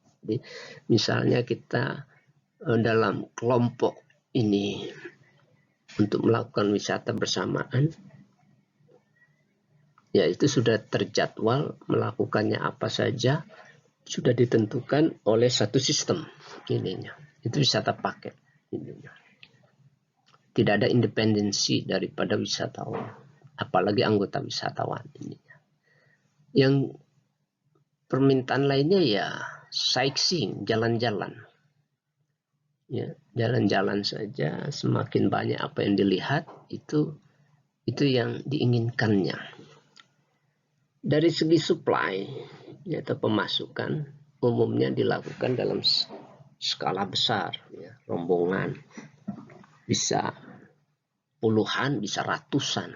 Misalnya kita dalam kelompok ini untuk melakukan wisata bersamaan, ya itu sudah terjadwal melakukannya apa saja, sudah ditentukan oleh satu sistem ininya. Itu wisata paket ininya. Tidak ada independensi daripada wisatawan, apalagi anggota wisatawan ininya. Yang permintaan lainnya ya sightseeing, jalan-jalan. Ya, jalan-jalan saja, semakin banyak apa yang dilihat itu yang diinginkannya. Dari segi supply atau pemasukan umumnya dilakukan dalam skala besar, rombongan bisa puluhan, bisa ratusan,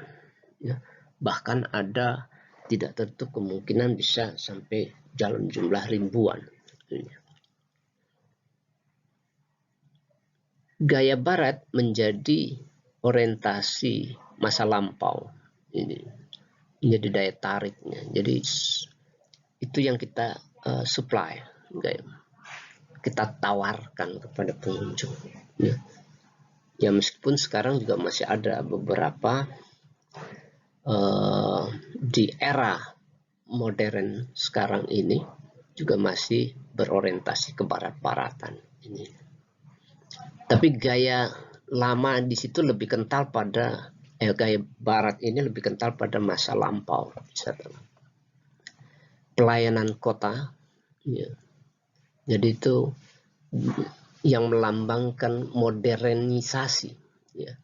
bahkan ada tidak tertutup kemungkinan bisa sampai dalam jumlah ribuan. Gaya Barat menjadi orientasi masa lampau ini. Jadi daya tariknya. Jadi itu yang kita supply, kita tawarkan kepada pengunjung. Ya meskipun sekarang juga masih ada beberapa di era modern sekarang ini juga masih berorientasi ke barat-baratan ini. Tapi gaya lama di situ lebih kental pada gaya barat ini lebih kental pada masa lampau, pelayanan kota, ya. Jadi itu yang melambangkan modernisasi, ya.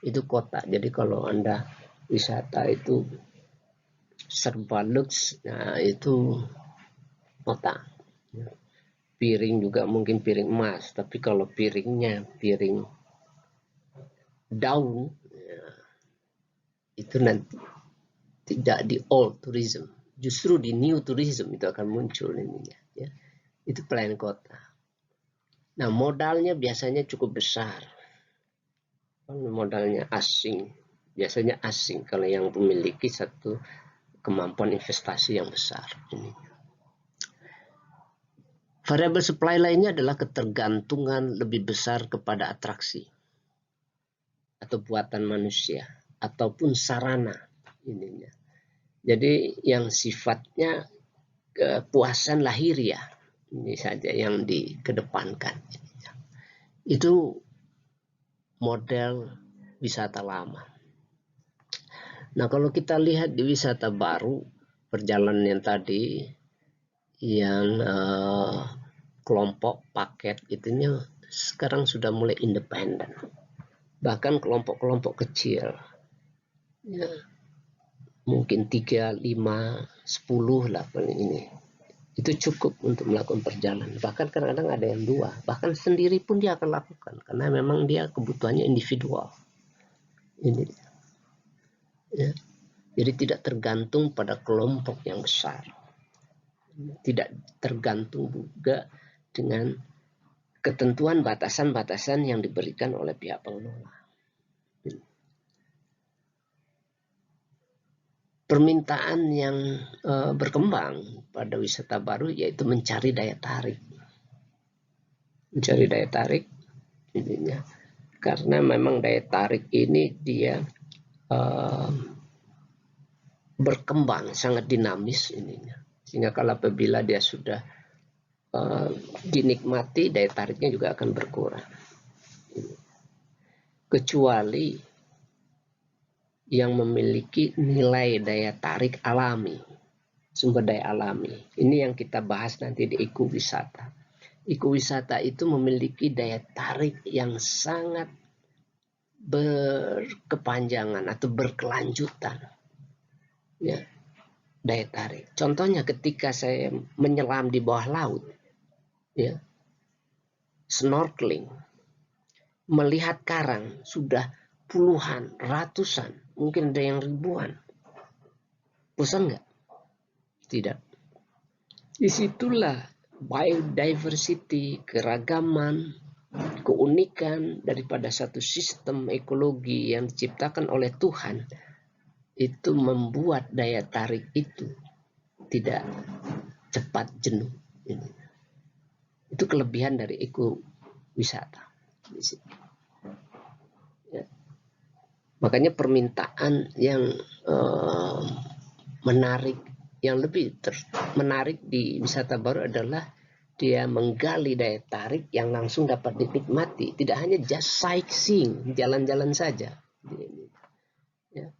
Itu kota. Jadi kalau Anda wisata itu serba lux, nah itu kota. Ya. Piring juga mungkin piring emas, tapi kalau piringnya piring daun, itu nanti tidak di old tourism, justru di new tourism itu akan muncul ininya, ya. Itu pelayanan kota. Nah, modalnya biasanya cukup besar. Modalnya asing, biasanya asing kalau yang memiliki satu kemampuan investasi yang besar ini. Variabel supply lainnya adalah ketergantungan lebih besar kepada atraksi atau buatan manusia ataupun sarana ininya. Jadi yang sifatnya kepuasan lahiriah ini saja yang dikedepankan. Itu model wisata lama. Nah, kalau kita lihat di wisata baru, perjalanan yang tadi yang kelompok paket itunya sekarang sudah mulai independen. Bahkan kelompok-kelompok kecil, ya, mungkin 3, 5, 10 lah paling ini. Itu cukup untuk melakukan perjalanan. Bahkan kadang-kadang ada yang 2. Bahkan sendiri pun dia akan lakukan. Karena memang dia kebutuhannya individual. Ini. Ya. Jadi tidak tergantung pada kelompok yang besar. Tidak tergantung juga dengan ketentuan batasan-batasan yang diberikan oleh pihak pengelola. Permintaan yang berkembang pada wisata baru yaitu mencari daya tarik. Mencari daya tarik ininya. Karena memang daya tarik ini dia berkembang sangat dinamis ininya. Sehingga kalau apabila dia sudah dinikmati, daya tariknya juga akan berkurang. Kecuali yang memiliki nilai daya tarik alami, sumber daya alami. Ini yang kita bahas nanti di ekowisata. Ekowisata itu memiliki daya tarik yang sangat berkepanjangan atau berkelanjutan. Ya, daya tarik. Contohnya ketika saya menyelam di bawah laut, ya, snorkeling, melihat karang sudah puluhan, ratusan, mungkin ada yang ribuan. Bosan nggak? Tidak. Disitulah biodiversity, keragaman, keunikan daripada satu sistem ekologi yang diciptakan oleh Tuhan itu membuat daya tarik itu tidak cepat jenuh. Itu kelebihan dari ekowisata. Ya. Makanya permintaan yang menarik, yang lebih menarik di wisata baru adalah dia menggali daya tarik yang langsung dapat dinikmati. Tidak hanya just sightseeing, jalan-jalan saja. Ya.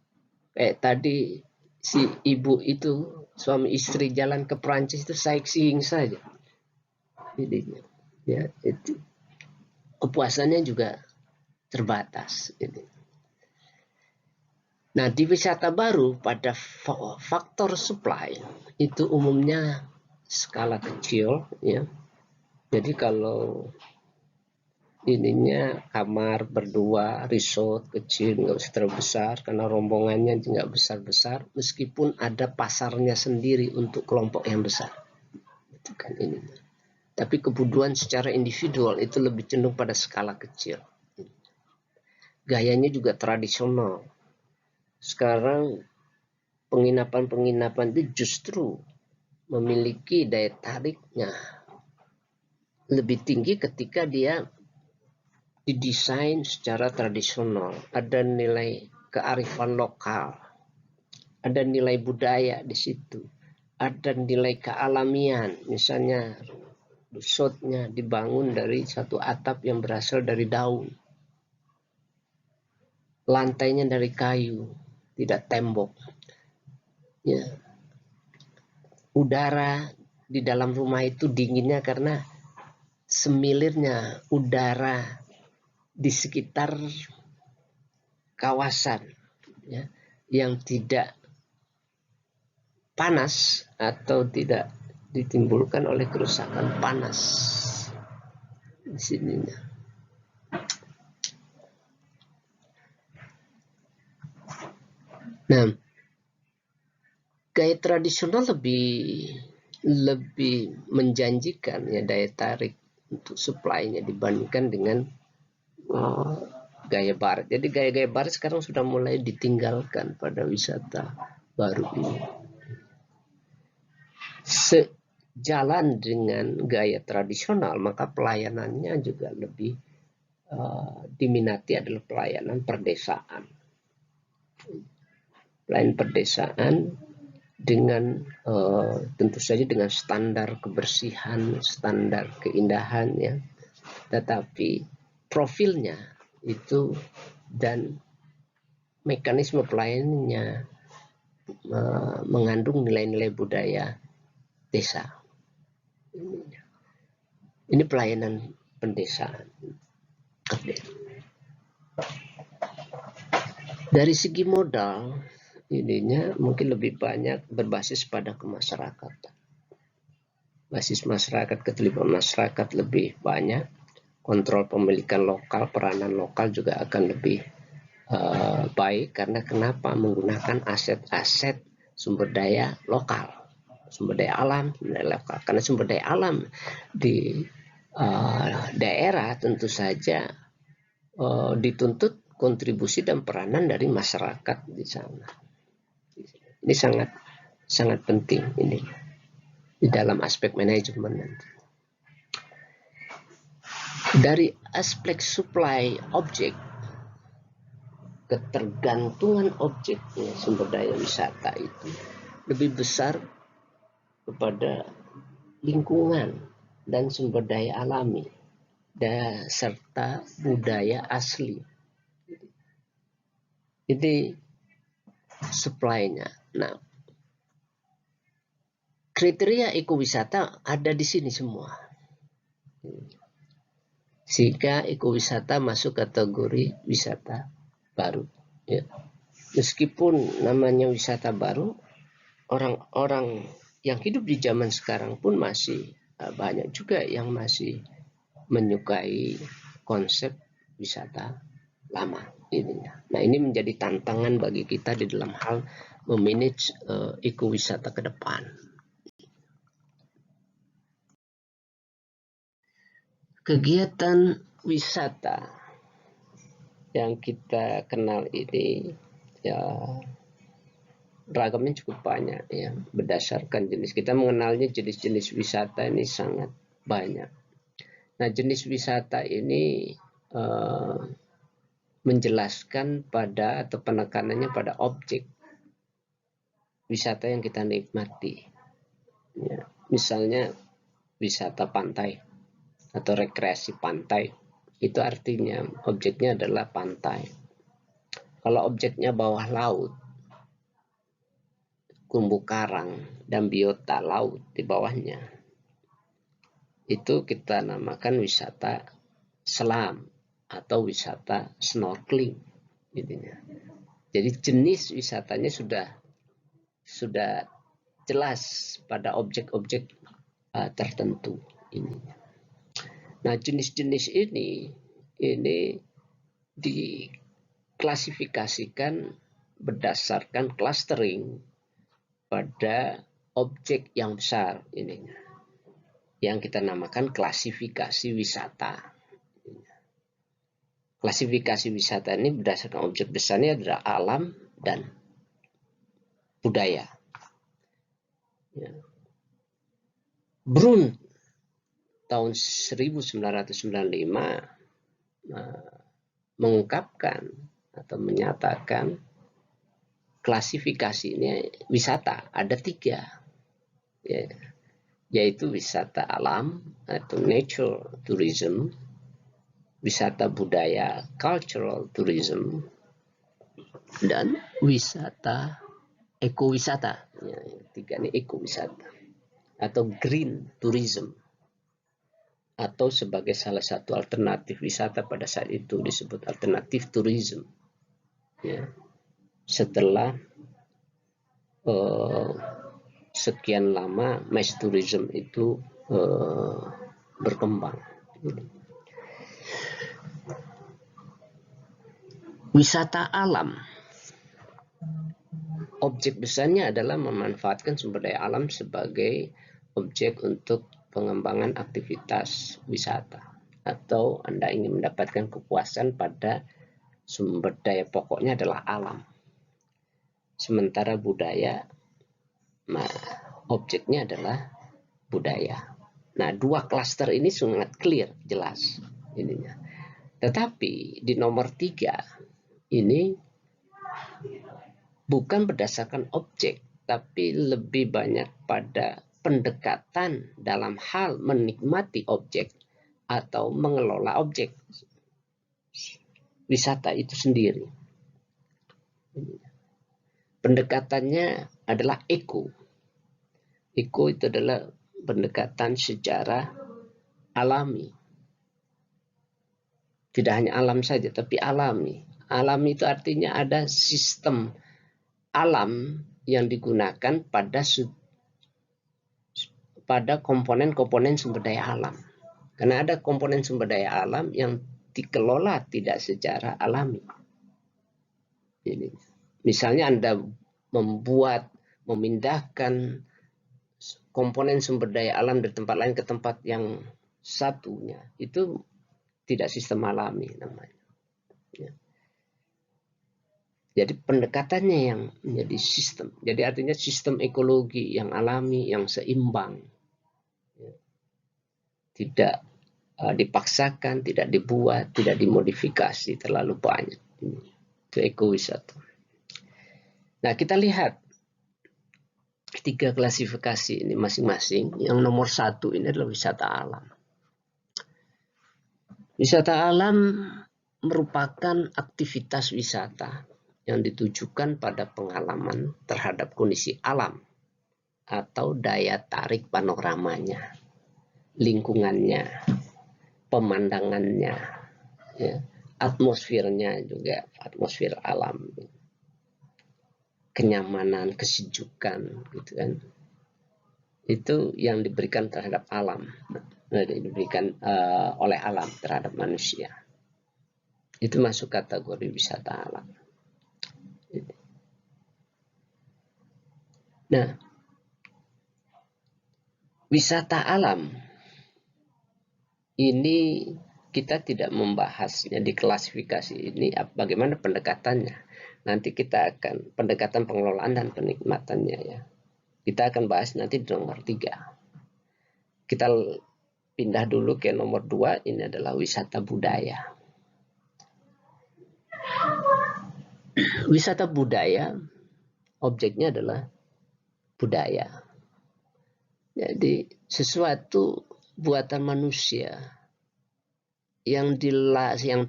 Kayak tadi si ibu itu, suami istri jalan ke Prancis itu sightseeing saja. Jadinya, ya, itu kepuasannya juga terbatas. Gitu. Nah, di wisata baru pada faktor supply itu umumnya skala kecil, ya. Jadi kalau ininya kamar berdua, resort kecil, nggak usah terlalu besar karena rombongannya nggak besar-besar, meskipun ada pasarnya sendiri untuk kelompok yang besar. Itu kan ini. Tapi kebutuhan secara individual itu lebih cenderung pada skala kecil. Gayanya juga tradisional. Sekarang penginapan-penginapan itu justru memiliki daya tariknya lebih tinggi ketika dia didesain secara tradisional. Ada nilai kearifan lokal, ada nilai budaya di situ, ada nilai kealamian. Misalnya resortnya dibangun dari satu atap yang berasal dari daun, lantainya dari kayu, tidak tembok. Ya. Udara di dalam rumah itu dinginnya karena semilirnya udara di sekitar kawasan, ya, yang tidak panas atau tidak ditimbulkan oleh kerusakan panas di sininya. Nah, gaya tradisional lebih menjanjikan ya daya tarik untuk supply-nya dibandingkan dengan gaya barat. Jadi gaya-gaya barat sekarang sudah mulai ditinggalkan pada wisata baru ini. jalan dengan gaya tradisional, maka pelayanannya juga lebih diminati adalah pelayanan perdesaan. Pelayanan perdesaan dengan tentu saja dengan standar kebersihan, standar keindahan ya, tetapi profilnya itu dan mekanisme pelayanannya mengandung nilai-nilai budaya desa. Ini pelayanan pendesaan. Dari segi modal, ininya mungkin lebih banyak berbasis pada kemasyarakatan. Basis masyarakat, keterlibatan masyarakat lebih banyak. Kontrol pemilikan lokal, peranan lokal juga akan lebih baik, karena kenapa? Menggunakan aset-aset sumber daya lokal, sumber daya alam, sumber daya lokal. Karena sumber daya alam di daerah tentu saja dituntut kontribusi dan peranan dari masyarakat di sana. Ini sangat penting ini di dalam aspek manajemen nanti. Dari aspek supply objek, ketergantungan objeknya sumber daya wisata itu lebih besar kepada lingkungan dan sumber daya alami serta budaya asli. Ini supply-nya. Nah, kriteria ekowisata ada di sini semua. Sehingga ekowisata masuk kategori wisata baru. Ya. Meskipun namanya wisata baru, orang-orang yang hidup di zaman sekarang pun masih banyak juga yang masih menyukai konsep wisata lama ininya. Nah, ini menjadi tantangan bagi kita di dalam hal memanage ekowisata ke depan. Kegiatan wisata yang kita kenal ini ya ragamnya cukup banyak ya, berdasarkan jenis. Kita mengenalnya jenis-jenis wisata ini sangat banyak. Nah, jenis wisata ini menjelaskan pada atau penekanannya pada objek wisata yang kita nikmati. Ya, misalnya wisata pantai atau rekreasi pantai, itu artinya objeknya adalah pantai. Kalau objeknya bawah laut, terumbu karang dan biota laut di bawahnya, itu kita namakan wisata selam atau wisata snorkeling. Jadi jenis wisatanya sudah jelas pada objek-objek tertentu ini. Nah, jenis-jenis ini diklasifikasikan berdasarkan clustering pada objek yang besar ini, yang kita namakan klasifikasi wisata. Klasifikasi wisata ini berdasarkan objek besarnya adalah alam dan budaya. Ya. Brun tahun 1995 mengungkapkan atau menyatakan klasifikasi ini wisata ada 3, ya, yaitu wisata alam atau nature tourism, wisata budaya cultural tourism, dan wisata ekowisata. Ya, 3 ini ekowisata atau green tourism, atau sebagai salah satu alternatif wisata pada saat itu disebut alternatif tourism. Ya. Setelah sekian lama mass tourism itu berkembang. Wisata alam, objek besarnya adalah memanfaatkan sumber daya alam sebagai objek untuk pengembangan aktivitas wisata, atau Anda ingin mendapatkan kepuasan pada sumber daya pokoknya adalah alam. Sementara budaya objeknya adalah budaya. Nah, dua klaster ini sangat clear, jelas ininya. Tetapi di nomor 3 ini bukan berdasarkan objek, tapi lebih banyak pada pendekatan dalam hal menikmati objek atau mengelola objek wisata itu sendiri. Pendekatannya adalah eko. Eko itu adalah pendekatan secara alami. Tidak hanya alam saja, tapi alami. Alami itu artinya ada sistem alam yang digunakan pada komponen-komponen sumber daya alam. Karena ada komponen sumber daya alam yang dikelola tidak secara alami. Ini. Misalnya Anda memindahkan komponen sumber daya alam dari tempat lain ke tempat yang satunya, itu tidak sistem alami namanya. Ya. Jadi pendekatannya yang menjadi sistem. Jadi artinya sistem ekologi yang alami, yang seimbang. Ya. Tidak dipaksakan, tidak dibuat, tidak dimodifikasi terlalu banyak. Itu ekowisata. Nah, kita lihat 3 klasifikasi ini masing-masing. Yang nomor 1 ini adalah wisata alam. Wisata alam merupakan aktivitas wisata yang ditujukan pada pengalaman terhadap kondisi alam atau daya tarik panoramanya, lingkungannya, pemandangannya, ya, atmosfernya juga, atmosfer alam, kenyamanan, kesejukan, gitu kan. Itu yang diberikan terhadap alam, diberikan oleh alam terhadap manusia. Itu masuk kategori wisata alam. Nah, wisata alam ini kita tidak membahasnya di klasifikasi ini bagaimana pendekatannya. Nanti kita akan pendekatan pengelolaan dan penikmatannya ya. Kita akan bahas nanti di nomor 3. Kita pindah dulu ke nomor 2, ini adalah wisata budaya. Wisata budaya, objeknya adalah budaya. Jadi sesuatu buatan manusia yang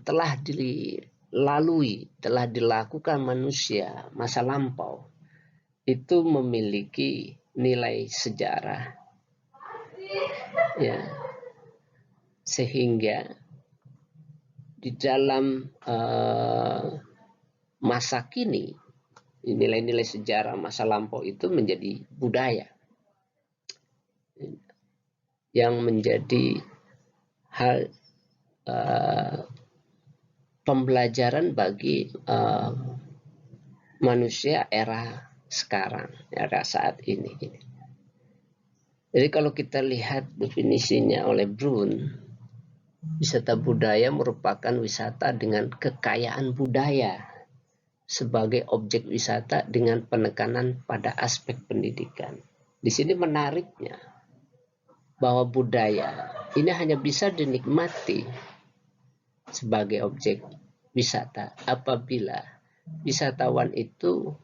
telah dilalui, telah dilakukan manusia masa lampau, itu memiliki nilai sejarah, ya, sehingga di dalam masa kini nilai-nilai sejarah masa lampau itu menjadi budaya yang menjadi hal pembelajaran bagi manusia era sekarang, era saat ini. Jadi kalau kita lihat definisinya oleh Brun, wisata budaya merupakan wisata dengan kekayaan budaya sebagai objek wisata dengan penekanan pada aspek pendidikan. Di sini menariknya bahwa budaya ini hanya bisa dinikmati sebagai objek wisata apabila wisatawan itu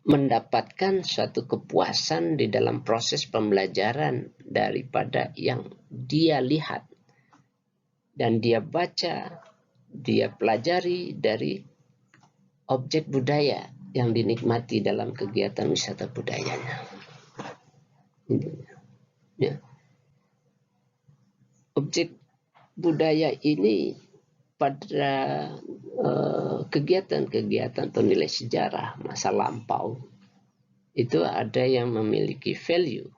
mendapatkan suatu kepuasan di dalam proses pembelajaran daripada yang dia lihat dan dia baca, dia pelajari dari objek budaya yang dinikmati dalam kegiatan wisata budayanya. Ya. Objek budaya ini pada kegiatan-kegiatan atau nilai sejarah masa lampau itu ada yang memiliki value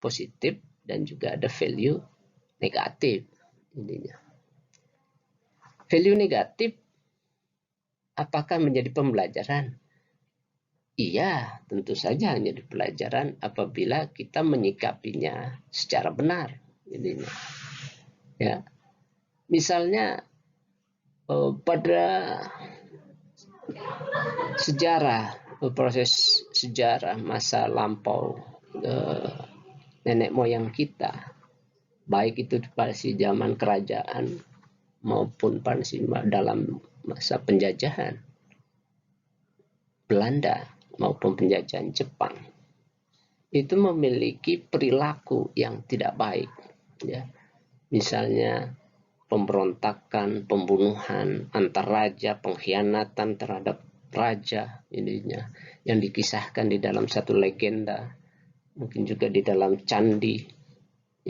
positif dan juga ada value negatif. Intinya value negatif apakah menjadi pembelajaran? Iya, tentu saja menjadi pelajaran apabila kita menyikapinya secara benar. Intinya ya, misalnya pada sejarah, proses sejarah masa lampau nenek moyang kita, baik itu pada zaman kerajaan maupun pada dalam masa penjajahan Belanda maupun penjajahan Jepang, itu memiliki perilaku yang tidak baik, ya. Misalnya pemberontakan, pembunuhan antar raja, pengkhianatan terhadap raja, ininya yang dikisahkan di dalam satu legenda, mungkin juga di dalam candi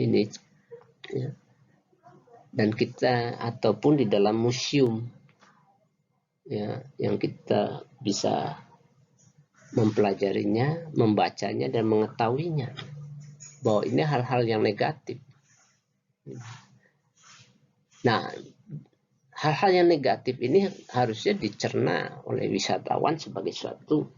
ini, ya. Dan kita ataupun di dalam museum, ya, yang kita bisa mempelajarinya, membacanya dan mengetahuinya bahwa ini hal-hal yang negatif. Nah, hal-hal yang negatif ini harusnya dicerna oleh wisatawan sebagai suatu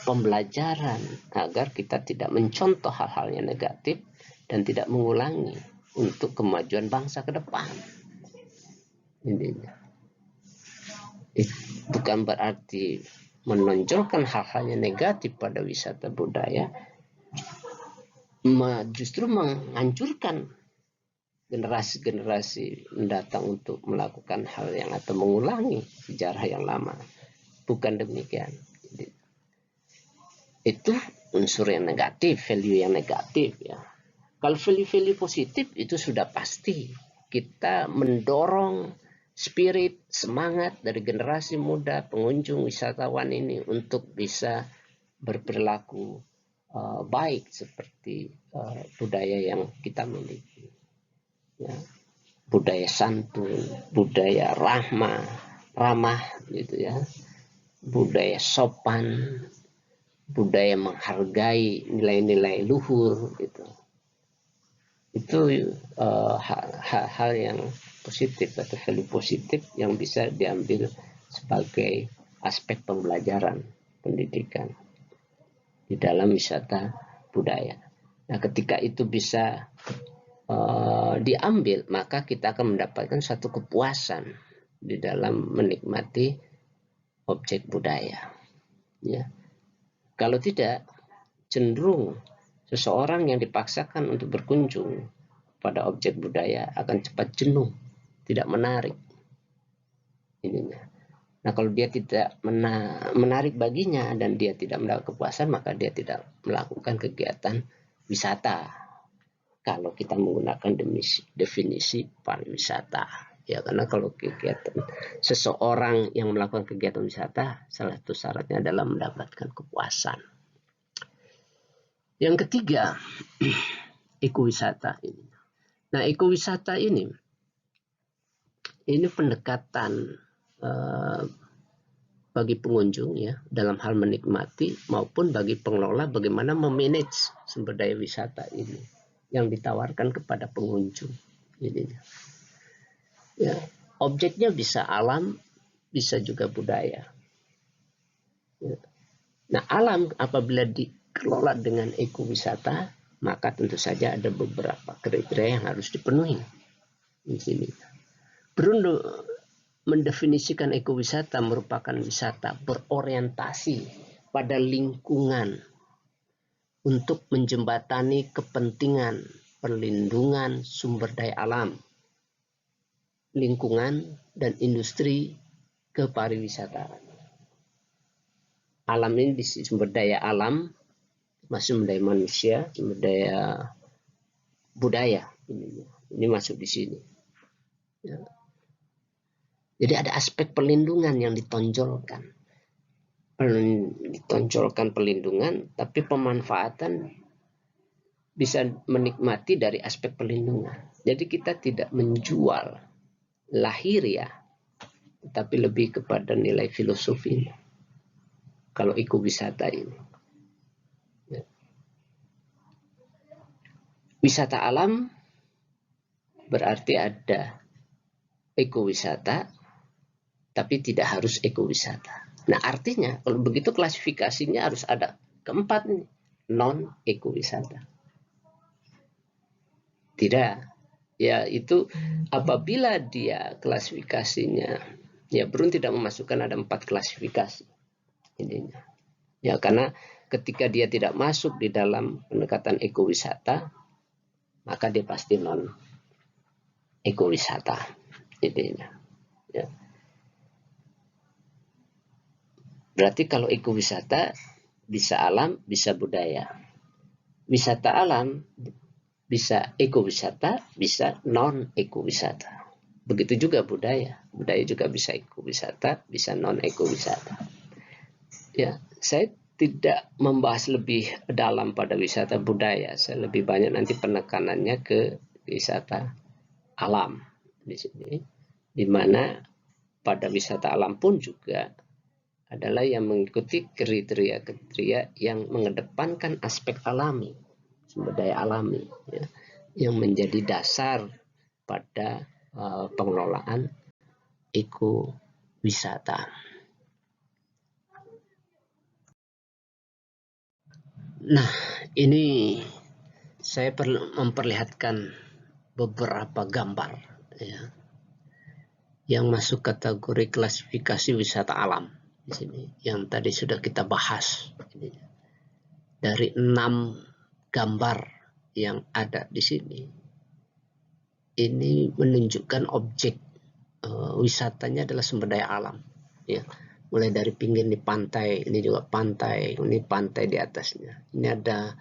pembelajaran agar kita tidak mencontoh hal-hal yang negatif dan tidak mengulangi untuk kemajuan bangsa ke depan. Ini bukan berarti menonjolkan hal-hal yang negatif pada wisata budaya, justru menghancurkan generasi-generasi mendatang untuk melakukan hal yang atau mengulangi sejarah yang lama. Bukan demikian. Itu unsur yang negatif, value yang negatif, ya. Kalau value-value positif itu sudah pasti kita mendorong spirit, semangat dari generasi muda, pengunjung, wisatawan ini untuk bisa berperilaku baik seperti budaya yang kita miliki, ya. Budaya santun, budaya ramah gitu, ya. Budaya sopan, budaya menghargai nilai-nilai luhur gitu. Itu hal yang positif atau value positif yang bisa diambil sebagai aspek pembelajaran pendidikan di dalam wisata budaya. Nah, ketika itu bisa diambil, maka kita akan mendapatkan satu kepuasan di dalam menikmati objek budaya, ya. Kalau tidak, cenderung seseorang yang dipaksakan untuk berkunjung pada objek budaya akan cepat jenuh, tidak menarik ininya. Nah, kalau dia tidak menarik baginya dan dia tidak mendapat kepuasan, maka dia tidak melakukan kegiatan wisata. Kalau kita menggunakan definisi pariwisata, ya, karena kalau kegiatan seseorang yang melakukan kegiatan wisata, salah satu syaratnya adalah mendapatkan kepuasan. Yang ketiga, ekowisata ini. Nah, ekowisata ini pendekatan bagi pengunjung, ya, dalam hal menikmati maupun bagi pengelola bagaimana memanage sumber daya wisata ini yang ditawarkan kepada pengunjung. Ini, ya, objeknya bisa alam, bisa juga budaya. Ya. Nah, alam apabila dikelola dengan ekowisata, maka tentu saja ada beberapa kriteria yang harus dipenuhi di sini. Bruno mendefinisikan ekowisata merupakan wisata berorientasi pada lingkungan untuk menjembatani kepentingan perlindungan sumber daya alam, lingkungan, dan industri kepariwisataan. Alam ini di sumber daya alam, masuk sumber daya manusia, sumber daya budaya. Ini masuk di sini. Ya. Jadi ada aspek perlindungan yang ditonjolkan. Ditonjolkan perlindungan, tapi pemanfaatan bisa menikmati dari aspek perlindungan. Jadi kita tidak menjual lahiriah, tetapi lebih kepada nilai filosofi. Kalau ekowisata ini, ya. Wisata alam berarti ada ekowisata, tapi tidak harus ekowisata. Nah, artinya kalau begitu klasifikasinya harus ada keempat nih, non ekowisata. Tidak, ya, itu apabila dia klasifikasinya, ya, Brun tidak memasukkan ada 4 klasifikasi ininya. Ya, karena ketika dia tidak masuk di dalam pendekatan ekowisata, maka dia pasti non ekowisata intinya. Ya. Berarti kalau ekowisata bisa alam, bisa budaya. Wisata alam bisa ekowisata, bisa non ekowisata. Begitu juga budaya. Budaya juga bisa ekowisata, bisa non ekowisata. Ya, saya tidak membahas lebih dalam pada wisata budaya. Saya lebih banyak nanti penekanannya ke wisata alam di sini, di mana pada wisata alam pun juga adalah yang mengikuti kriteria-kriteria yang mengedepankan aspek alami, sumber daya alami, ya, yang menjadi dasar pada pengelolaan ekowisata. Nah, ini saya perlu memperlihatkan beberapa gambar, ya, yang masuk kategori klasifikasi wisata alam di sini, yang tadi sudah kita bahas. Dari 6 gambar yang ada di sini, ini menunjukkan objek wisatanya adalah sumber daya alam. Ya, mulai dari pinggir ini pantai, ini juga pantai, ini pantai di atasnya. Ini ada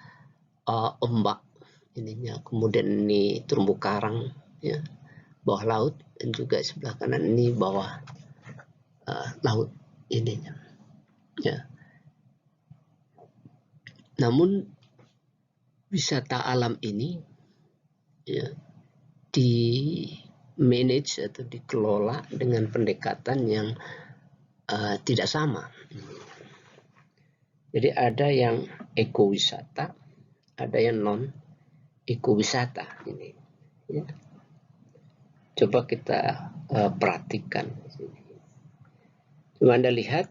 ombak, ininya, kemudian ini terumbu karang, ya, bawah laut, dan juga sebelah kanan ini bawah laut ininya. Ya. Namun wisata alam ini, ya, di manage atau dikelola dengan pendekatan yang tidak sama. Jadi ada yang ekowisata, ada yang non ekowisata ini. Ya. Coba kita perhatikan. Coba Anda lihat,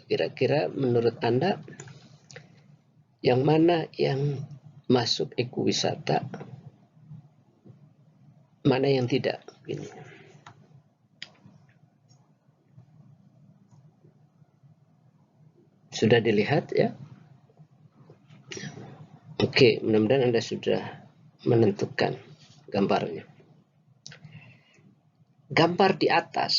kira-kira menurut Anda yang mana yang masuk ekowisata, mana yang tidak? Ini. Sudah dilihat ya? Oke, mudah-mudahan Anda sudah menentukan gambarnya. Gambar di atas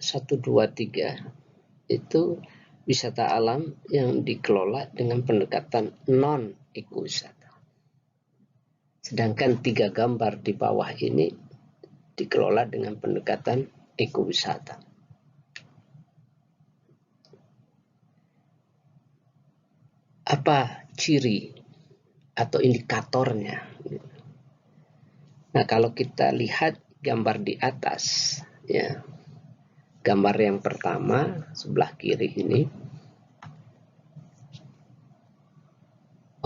1, 2, 3 itu wisata alam yang dikelola dengan pendekatan non ekowisata. Sedangkan 3 gambar di bawah ini dikelola dengan pendekatan ekowisata. Apa ciri atau indikatornya? Nah, kalau kita lihat gambar di atas, ya, gambar yang pertama sebelah kiri ini,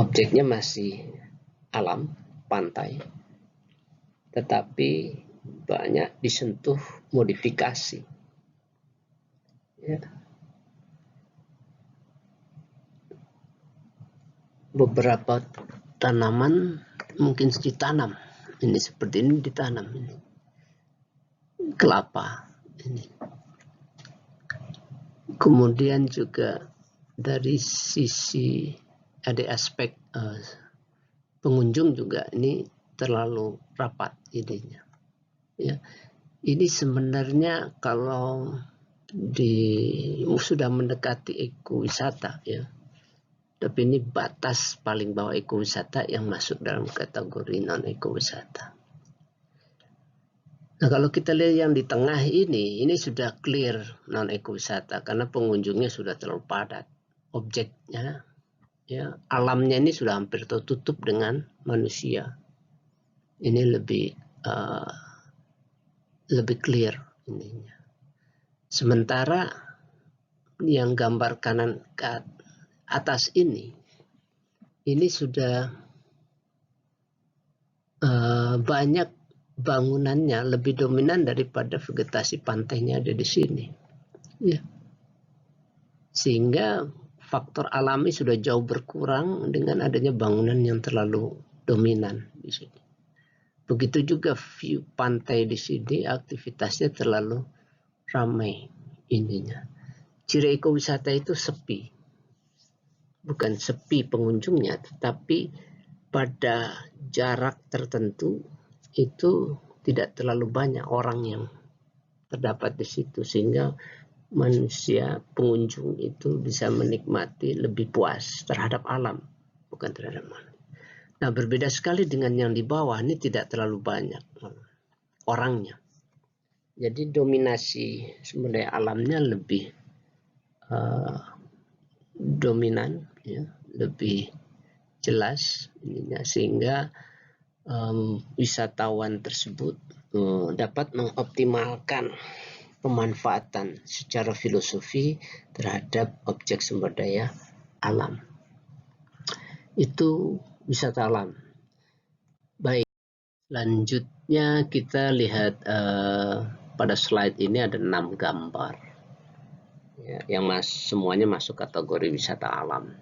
objeknya masih alam, pantai, tetapi banyak disentuh modifikasi. Ya. Beberapa tanaman mungkin ditanam. Ini seperti ini ditanam. Ini kelapa. Ini. Kemudian juga dari sisi ada aspek pengunjung juga ini terlalu rapat idenya. Ya. Ini sebenarnya kalau sudah mendekati ekowisata, ya. Tapi ini batas paling bawah ekowisata yang masuk dalam kategori non ekowisata. Nah, kalau kita lihat yang di tengah ini sudah clear non ekowisata karena pengunjungnya sudah terlalu padat. Objeknya, ya, alamnya ini sudah hampir tertutup dengan manusia. Ini lebih clear ininya. Sementara yang gambar kanan ke atas ini sudah banyak bangunannya, lebih dominan daripada vegetasi pantainya ada di sini. Ya. Sehingga faktor alami sudah jauh berkurang dengan adanya bangunan yang terlalu dominan di sini. Begitu juga view pantai di sini, aktivitasnya terlalu ramai ininya. Ciri ekowisata itu sepi. bukan sepi pengunjungnya, tetapi pada jarak tertentu itu tidak terlalu banyak orang yang terdapat di situ, sehingga manusia pengunjung itu bisa menikmati lebih puas terhadap alam, bukan terhadap manusia. Nah, berbeda sekali dengan yang di bawah, ini tidak terlalu banyak orangnya. Jadi dominasi sumber daya alamnya lebih dominan, ya, lebih jelas ininya, sehingga wisatawan tersebut dapat mengoptimalkan pemanfaatan secara filosofi terhadap objek sumber daya alam. Itu wisata alam. Baik, selanjutnya kita lihat pada slide ini ada 6 gambar, ya, yang semuanya masuk kategori wisata alam,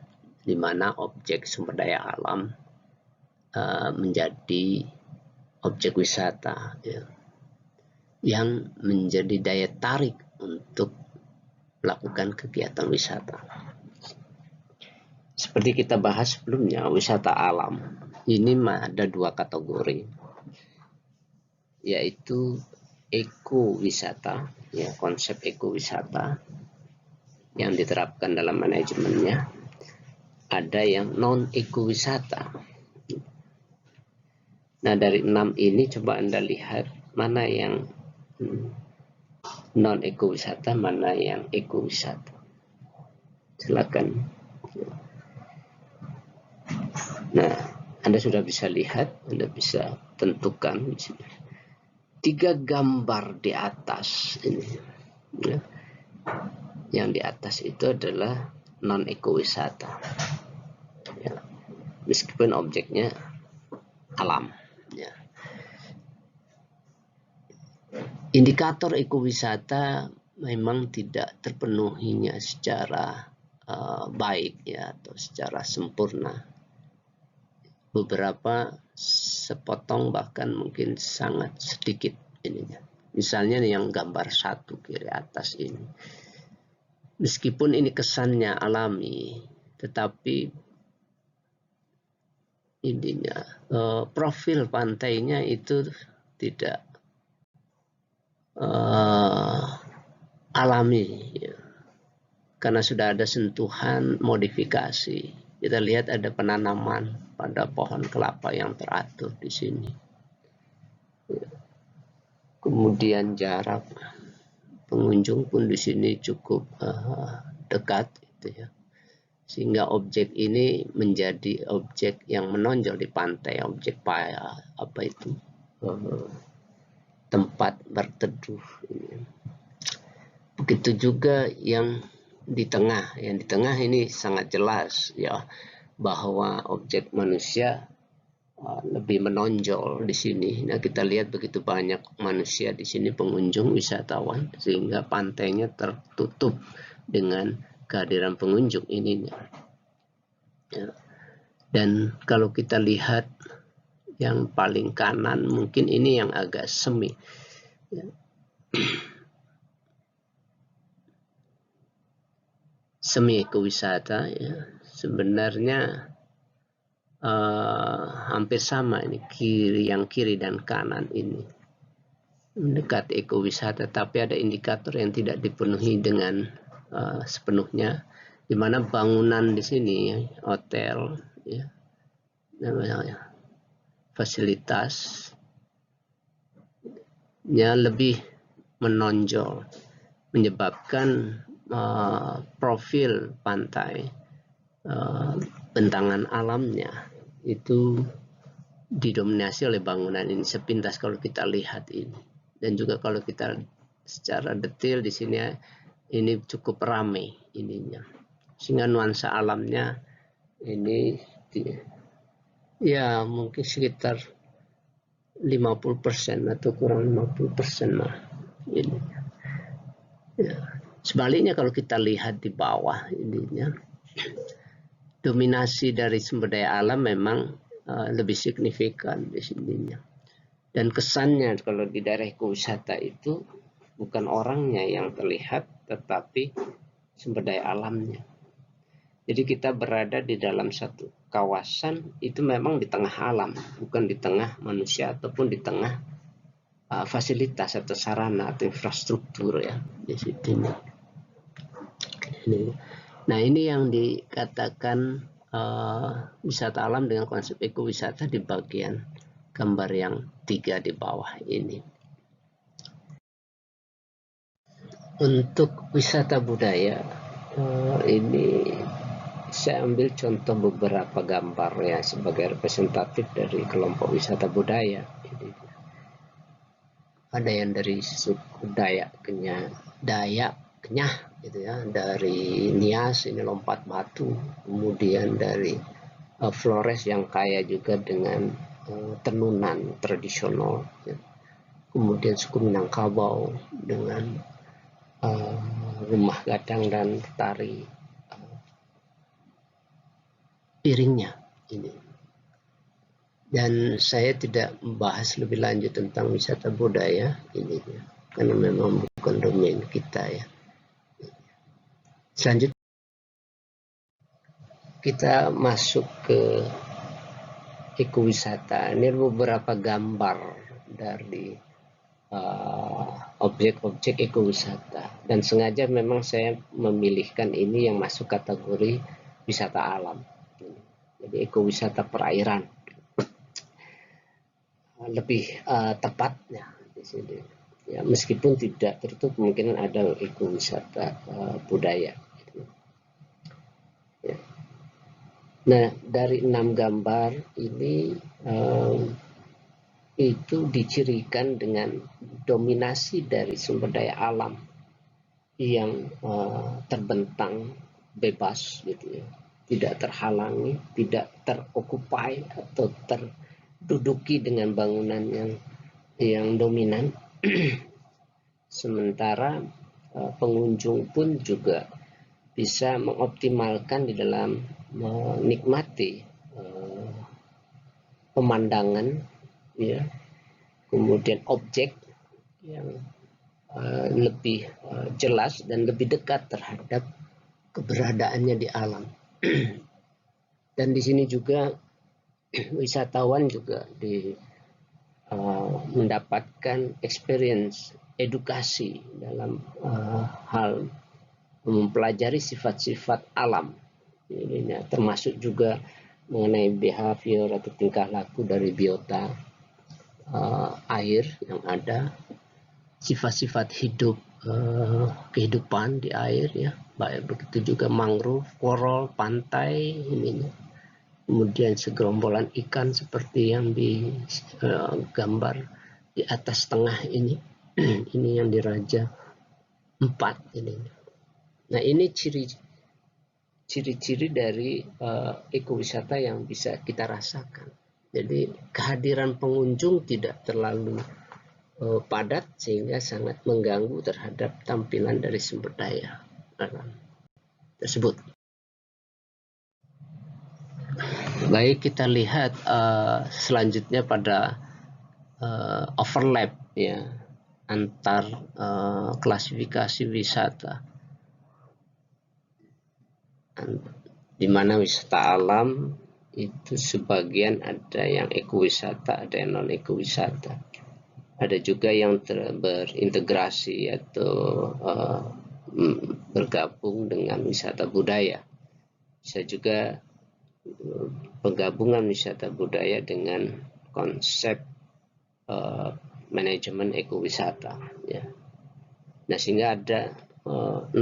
di mana objek sumber daya alam menjadi objek wisata, ya, yang menjadi daya tarik untuk melakukan kegiatan wisata. Seperti kita bahas sebelumnya, wisata alam ini ada 2 kategori, yaitu ekowisata, ya, konsep ekowisata yang diterapkan dalam manajemennya. Ada yang non ekowisata. Nah, dari 6 ini coba Anda lihat mana yang non ekowisata, mana yang ekowisata. Silakan. Nah, Anda sudah bisa lihat, Anda bisa tentukan di sini. 3 gambar di atas ini, ya. Yang di atas itu adalah non ekowisata, ya, meskipun objeknya alam, ya. Indikator ekowisata memang tidak terpenuhinya secara baik, ya, atau secara sempurna. Beberapa sepotong, bahkan mungkin sangat sedikit ininya. Misalnya yang gambar 1 kiri atas ini, meskipun ini kesannya alami, tetapi ininya profil pantainya itu tidak alami, ya. Karena sudah ada sentuhan modifikasi. Kita lihat ada penanaman pada pohon kelapa yang teratur di sini, ya. Kemudian jarak pengunjung pun di sini cukup dekat, gitu, ya. Sehingga objek ini menjadi objek yang menonjol di pantai, objek apa itu, tempat berteduh. Begitu juga yang di tengah. Yang di tengah ini sangat jelas, ya, bahwa objek manusia lebih menonjol di sini. Nah, kita lihat begitu banyak manusia di sini, pengunjung, wisatawan, sehingga pantainya tertutup dengan kehadiran pengunjung ininya, ya. Dan kalau kita lihat yang paling kanan, mungkin ini yang agak semi, ya. Semi ekowisata, ya. Sebenarnya hampir sama ini, yang kiri dan kanan ini mendekati ekowisata, tapi ada indikator yang tidak dipenuhi dengan sepenuhnya, di mana bangunan di sini, ya, hotel, ya, namanya fasilitasnya lebih menonjol, menyebabkan profil pantai, bentangan alamnya itu didominasi oleh bangunan ini sepintas kalau kita lihat ini. Dan juga kalau kita secara detail di sini, ini cukup ramai ininya, sehingga nuansa alamnya ini, ya, mungkin sekitar 50% atau kurang 50% lah ini, ya. Sebaliknya kalau kita lihat di bawah ininya, dominasi dari sumber daya alam memang lebih signifikan di sininya. Dan kesannya kalau di daerah ekowisata itu bukan orangnya yang terlihat, tetapi sumber daya alamnya. Jadi kita berada di dalam satu kawasan itu memang di tengah alam, bukan di tengah manusia ataupun di tengah fasilitas atau sarana atau infrastruktur ya di sini. Nah ini yang dikatakan wisata alam dengan konsep ekowisata di bagian gambar yang 3 di bawah ini. Untuk wisata budaya ini saya ambil contoh beberapa gambar ya sebagai representatif dari kelompok wisata budaya. Jadi, ada yang dari suku Dayak Kenyah gitu ya, dari Nias ini lompat batu, kemudian dari Flores yang kaya juga dengan tenunan tradisional ya. Kemudian suku Minangkabau dengan rumah gadang dan tari piringnya ini. Dan saya tidak membahas lebih lanjut tentang wisata budaya ini ya, karena memang bukan domain kita ya. Selanjutnya kita masuk ke ekowisata. Ini beberapa gambar dari objek-objek ekowisata, dan sengaja memang saya memilihkan ini yang masuk kategori wisata alam. Jadi ekowisata perairan lebih tepatnya di sini. Ya, meskipun tidak tertutup kemungkinan ada ekowisata budaya. Ya. Nah, dari 6 gambar ini itu dicirikan dengan dominasi dari sumber daya alam yang terbentang bebas gitu ya, tidak terhalangi, tidak terokupai atau terduduki dengan bangunan yang dominan. Sementara pengunjung pun juga bisa mengoptimalkan di dalam menikmati pemandangan ya, kemudian objek yang lebih jelas dan lebih dekat terhadap keberadaannya di alam. Dan di sini juga wisatawan juga mendapatkan experience edukasi dalam hal mempelajari sifat-sifat alam. Ini termasuk juga mengenai behavior atau tingkah laku dari biota air yang ada, sifat-sifat hidup kehidupan di air ya, baik begitu juga mangrove, coral, pantai ini. Kemudian segerombolan ikan seperti yang di gambar di atas tengah ini. Ini yang di Raja 4 ini. Nah, ini ciri-ciri dari ekowisata yang bisa kita rasakan. Jadi kehadiran pengunjung tidak terlalu padat sehingga sangat mengganggu terhadap tampilan dari sumber daya alam tersebut. Baik, kita lihat selanjutnya pada overlap ya antar klasifikasi wisata, di mana wisata alam itu sebagian ada yang ekowisata, ada yang non ekowisata, ada juga yang berintegrasi atau bergabung dengan wisata budaya. Bisa juga penggabungan wisata budaya dengan konsep manajemen ekowisata ya. Nah, sehingga ada 6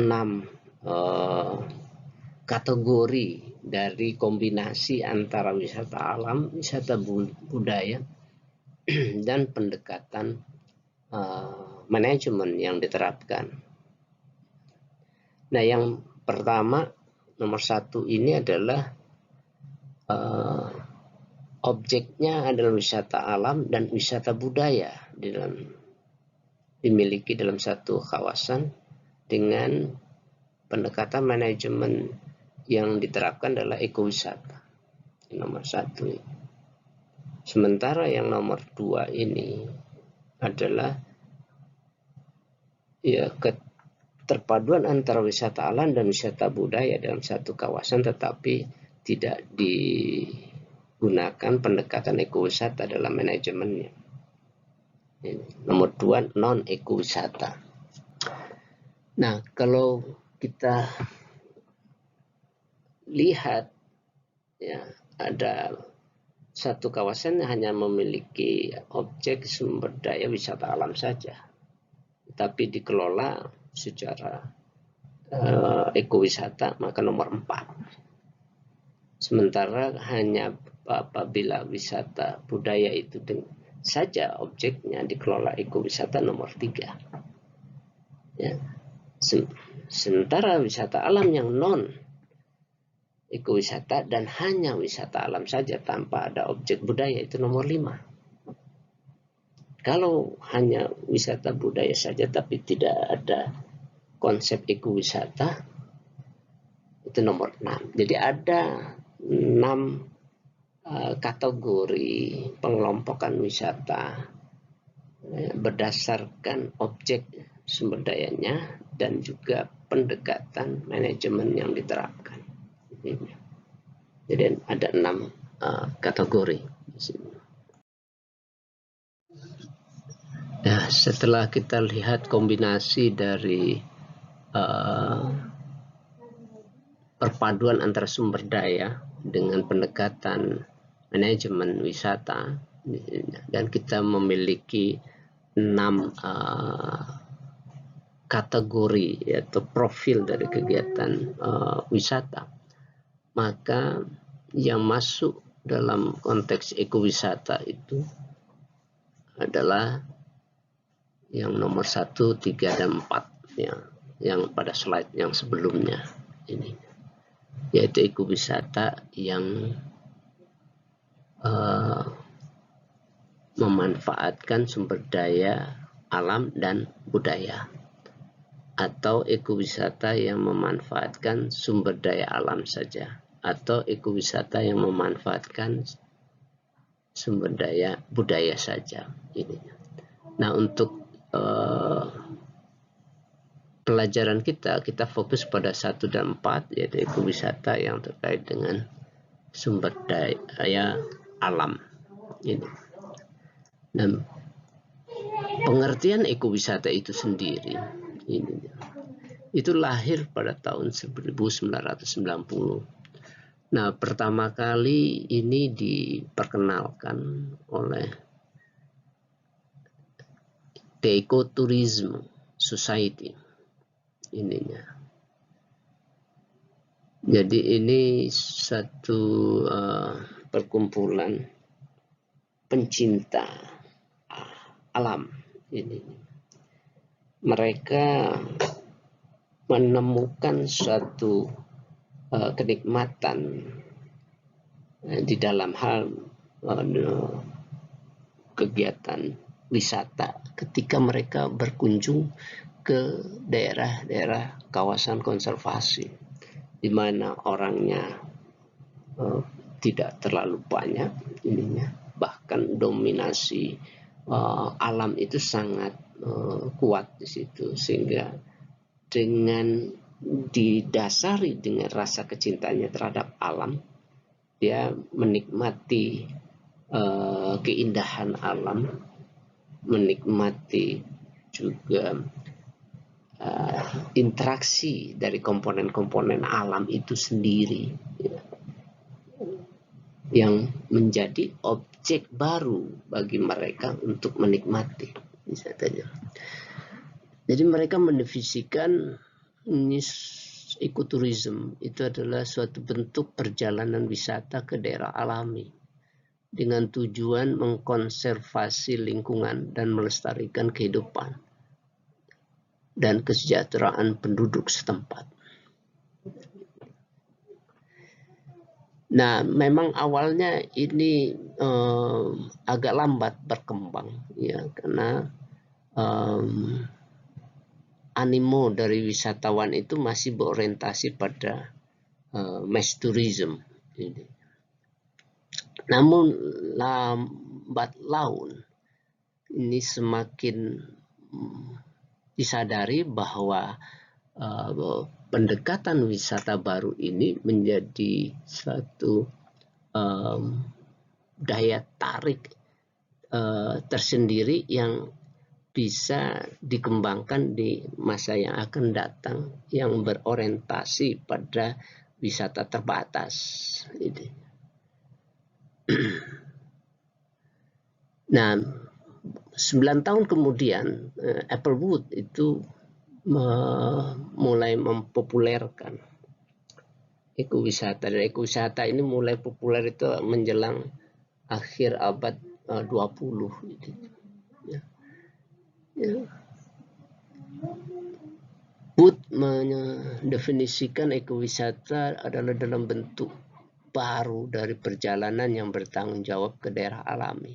kategori dari kombinasi antara wisata alam, wisata budaya dan pendekatan manajemen yang diterapkan. Nah, yang pertama nomor 1 ini adalah objeknya adalah wisata alam dan wisata budaya dimiliki dalam satu kawasan dengan pendekatan manajemen yang diterapkan adalah ekowisata. Nomor 1. Sementara yang nomor 2 ini adalah ya keterpaduan antara wisata alam dan wisata budaya dalam satu kawasan, tetapi tidak digunakan pendekatan ekowisata dalam manajemennya. Nomor 2, non ekowisata. Nah, kalau kita lihat ya, ada satu kawasan yang hanya memiliki objek sumber daya wisata alam saja, tapi dikelola secara ekowisata, maka nomor 4. Sementara hanya apabila wisata budaya itu saja objeknya dikelola ekowisata, nomor 3. Ya. Sementara wisata alam yang non ekowisata dan hanya wisata alam saja tanpa ada objek budaya, itu nomor 5. Kalau hanya wisata budaya saja tapi tidak ada konsep ekowisata, itu nomor 6. Jadi ada 6 kategori pengelompokan wisata berdasarkan objek sumber dayanya dan juga pendekatan manajemen yang diterapkan. Jadi ada 6 kategori di sini. Nah, setelah kita lihat kombinasi dari perpaduan antara sumber daya dengan pendekatan manajemen wisata, dan kita memiliki 6 kategori atau profil dari kegiatan wisata, maka yang masuk dalam konteks ekowisata itu adalah yang nomor 1, 3, dan 4 ya, yang pada slide yang sebelumnya ini, yaitu ekowisata yang memanfaatkan sumber daya alam dan budaya, atau ekowisata yang memanfaatkan sumber daya alam saja, atau ekowisata yang memanfaatkan sumber daya budaya saja. Ini. Nah, untuk pelajaran kita fokus pada 1 dan 4, yaitu ekowisata yang terkait dengan sumber daya alam. Ini. Dan pengertian ekowisata itu sendiri itu lahir pada tahun 1990. Nah, pertama kali ini diperkenalkan oleh The Ecotourism Society ininya. Jadi ini satu perkumpulan pencinta alam ini. Mereka menemukan suatu kenikmatan di dalam hal kegiatan wisata ketika mereka berkunjung ke daerah-daerah kawasan konservasi, di mana orangnya tidak terlalu banyak ininya, bahkan dominasi alam itu sangat kuat di situ, sehingga dengan didasari dengan rasa kecintanya terhadap alam, dia menikmati keindahan alam, menikmati juga interaksi dari komponen-komponen alam itu sendiri, yang menjadi objek baru bagi mereka untuk menikmati wisatanya. Jadi mereka mendefinisikan ini ekoturism itu adalah suatu bentuk perjalanan wisata ke daerah alami dengan tujuan mengkonservasi lingkungan dan melestarikan kehidupan dan kesejahteraan penduduk setempat. Nah, memang awalnya ini agak lambat berkembang ya, karena animo dari wisatawan itu masih berorientasi pada mass tourism ini. Namun lambat laun ini semakin disadari bahwa pendekatan wisata baru ini menjadi suatu daya tarik tersendiri yang bisa dikembangkan di masa yang akan datang, yang berorientasi pada wisata terbatas. Nah, 9 tahun kemudian Applewood itu mulai mempopulerkan ekowisata, dan ekowisata ini mulai populer itu menjelang akhir abad 20 gitu. Wood mendefinisikan ekowisata adalah dalam bentuk baru dari perjalanan yang bertanggung jawab ke daerah alami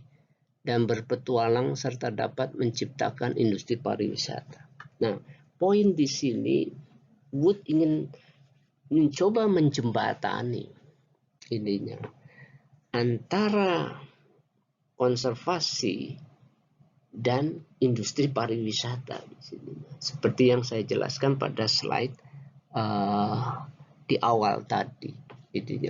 dan berpetualang serta dapat menciptakan industri pariwisata. Nah, poin di sini Wood ingin mencoba menjembatani ininya antara konservasi dan industri pariwisata di sini. Seperti yang saya jelaskan pada slide di awal tadi,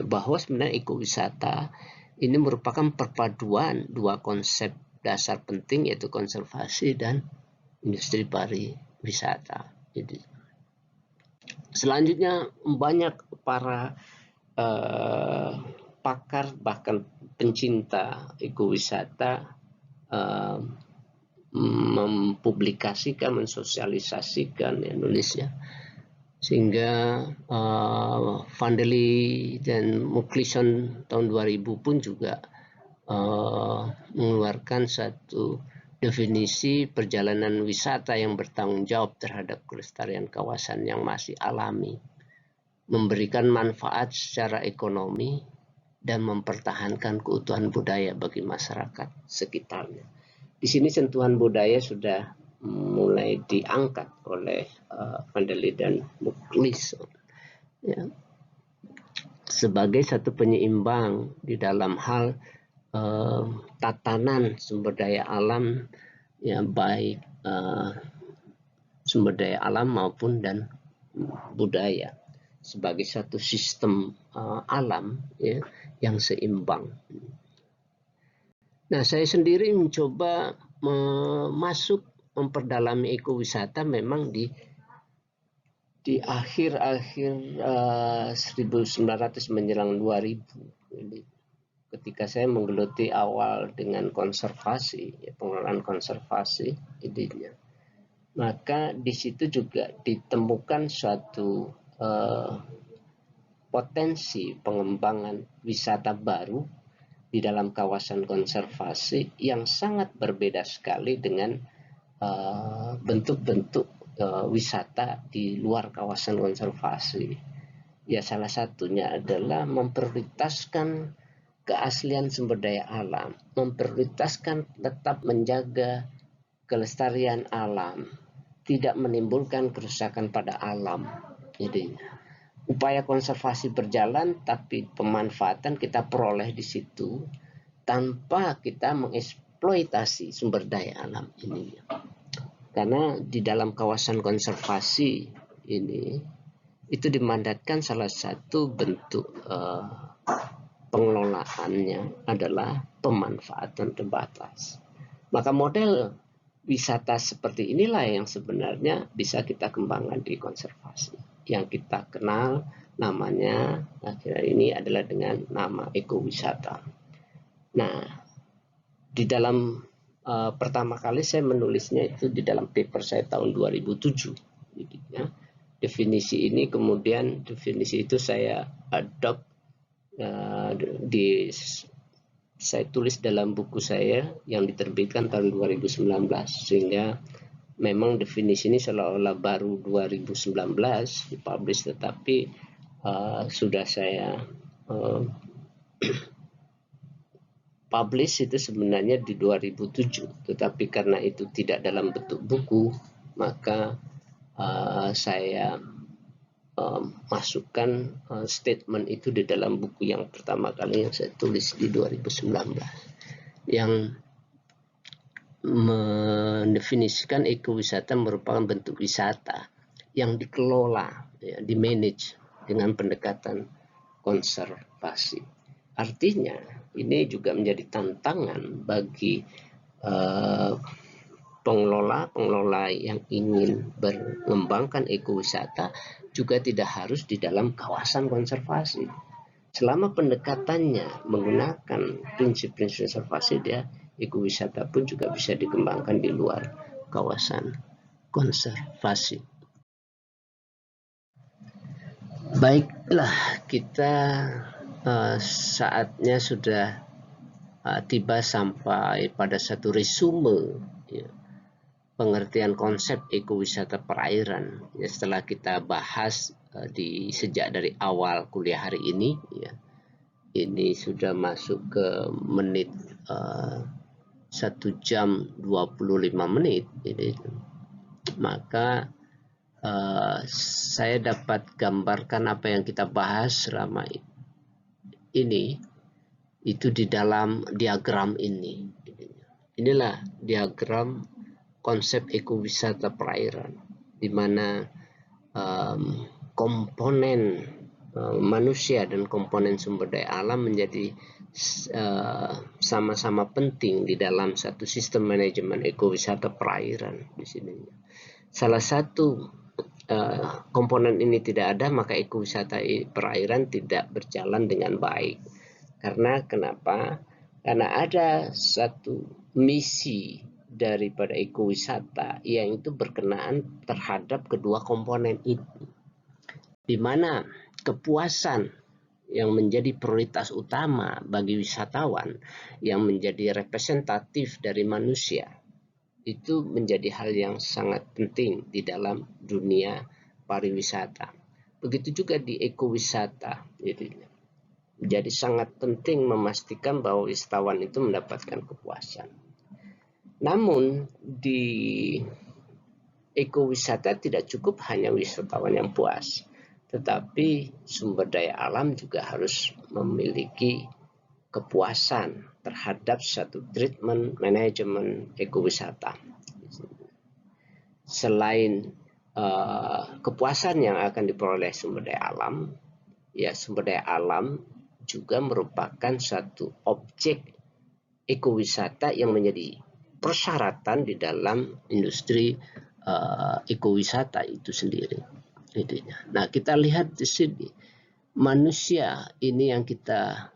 bahwa sebenarnya ekowisata ini merupakan perpaduan dua konsep dasar penting, yaitu konservasi dan industri pariwisata. Selanjutnya banyak para pakar bahkan pencinta ekowisata mempublikasikan, mensosialisasikan Indonesia, sehingga Van der Lee dan Muklisson tahun 2000 pun juga mengeluarkan satu definisi perjalanan wisata yang bertanggung jawab terhadap kelestarian kawasan yang masih alami, memberikan manfaat secara ekonomi dan mempertahankan keutuhan budaya bagi masyarakat sekitarnya. Di sini sentuhan budaya sudah mulai diangkat oleh Van der Lee dan Muklisson, ya, sebagai satu penyeimbang di dalam hal tatanan sumber daya alam, ya, baik sumber daya alam maupun dan budaya, sebagai satu sistem alam, ya, yang seimbang. Nah, saya sendiri mencoba memperdalami ekowisata memang di akhir-akhir 1900 menjelang 2000. Jadi, ketika saya menggeluti awal dengan konservasi, ya, pengelolaan konservasi idenya, maka di situ juga ditemukan suatu potensi pengembangan wisata baru di dalam kawasan konservasi yang sangat berbeda sekali dengan bentuk-bentuk wisata di luar kawasan konservasi. Ya, salah satunya adalah memprioritaskan keaslian sumber daya alam, memprioritaskan tetap menjaga kelestarian alam, tidak menimbulkan kerusakan pada alam. Jadi upaya konservasi berjalan, tapi pemanfaatan kita peroleh di situ tanpa kita mengeksploitasi sumber daya alam ini. Karena di dalam kawasan konservasi ini itu dimandatkan salah satu bentuk pengelolaannya adalah pemanfaatan terbatas. Maka model wisata seperti inilah yang sebenarnya bisa kita kembangkan di konservasi, yang kita kenal namanya akhirnya ini adalah dengan nama ekowisata. Nah, di dalam pertama kali saya menulisnya itu di dalam paper saya tahun 2007. Jadi, ya, definisi ini kemudian definisi itu saya adopt saya tulis dalam buku saya yang diterbitkan tahun 2019, sehingga memang definisi ini seolah-olah baru 2019 dipublish, tetapi sudah saya publish itu sebenarnya di 2007, tetapi karena itu tidak dalam bentuk buku, maka saya masukkan statement itu di dalam buku yang pertama kali yang saya tulis di 2019, yang mendefinisikan ekowisata merupakan bentuk wisata yang dikelola, ya, dimanage dengan pendekatan konservasi. Artinya ini juga menjadi tantangan bagi pengelola yang ingin mengembangkan ekowisata, juga tidak harus di dalam kawasan konservasi. Selama pendekatannya menggunakan prinsip-prinsip konservasi, dia ekowisata pun juga bisa dikembangkan di luar kawasan konservasi. Baiklah, kita saatnya sudah tiba sampai pada satu resume, ya, pengertian konsep ekowisata perairan. Ya, setelah kita bahas sejak dari awal kuliah hari ini, ya, ini sudah masuk ke menit 1 jam 25 menit. Jadi, maka saya dapat gambarkan apa yang kita bahas selama ini itu di dalam diagram ini. Inilah diagram konsep ekowisata perairan, di mana komponen manusia dan komponen sumber daya alam menjadi sama-sama penting di dalam satu sistem manajemen ekowisata perairan di sini. Salah satu komponen ini tidak ada, maka ekowisata perairan tidak berjalan dengan baik. Karena kenapa? Karena ada satu misi daripada ekowisata yang itu berkenaan terhadap kedua komponen ini, di mana kepuasan yang menjadi prioritas utama bagi wisatawan yang menjadi representatif dari manusia itu menjadi hal yang sangat penting di dalam dunia pariwisata. Begitu juga di ekowisata, jadi sangat penting memastikan bahwa wisatawan itu mendapatkan kepuasan. Namun di ekowisata tidak cukup hanya wisatawan yang puas, tetapi sumber daya alam juga harus memiliki kepuasan terhadap satu treatment manajemen ekowisata. Selain kepuasan yang akan diperoleh sumber daya alam, ya, sumber daya alam juga merupakan satu objek ekowisata yang menjadi persyaratan di dalam industri ekowisata itu sendiri. Nah, kita lihat di sini manusia ini yang kita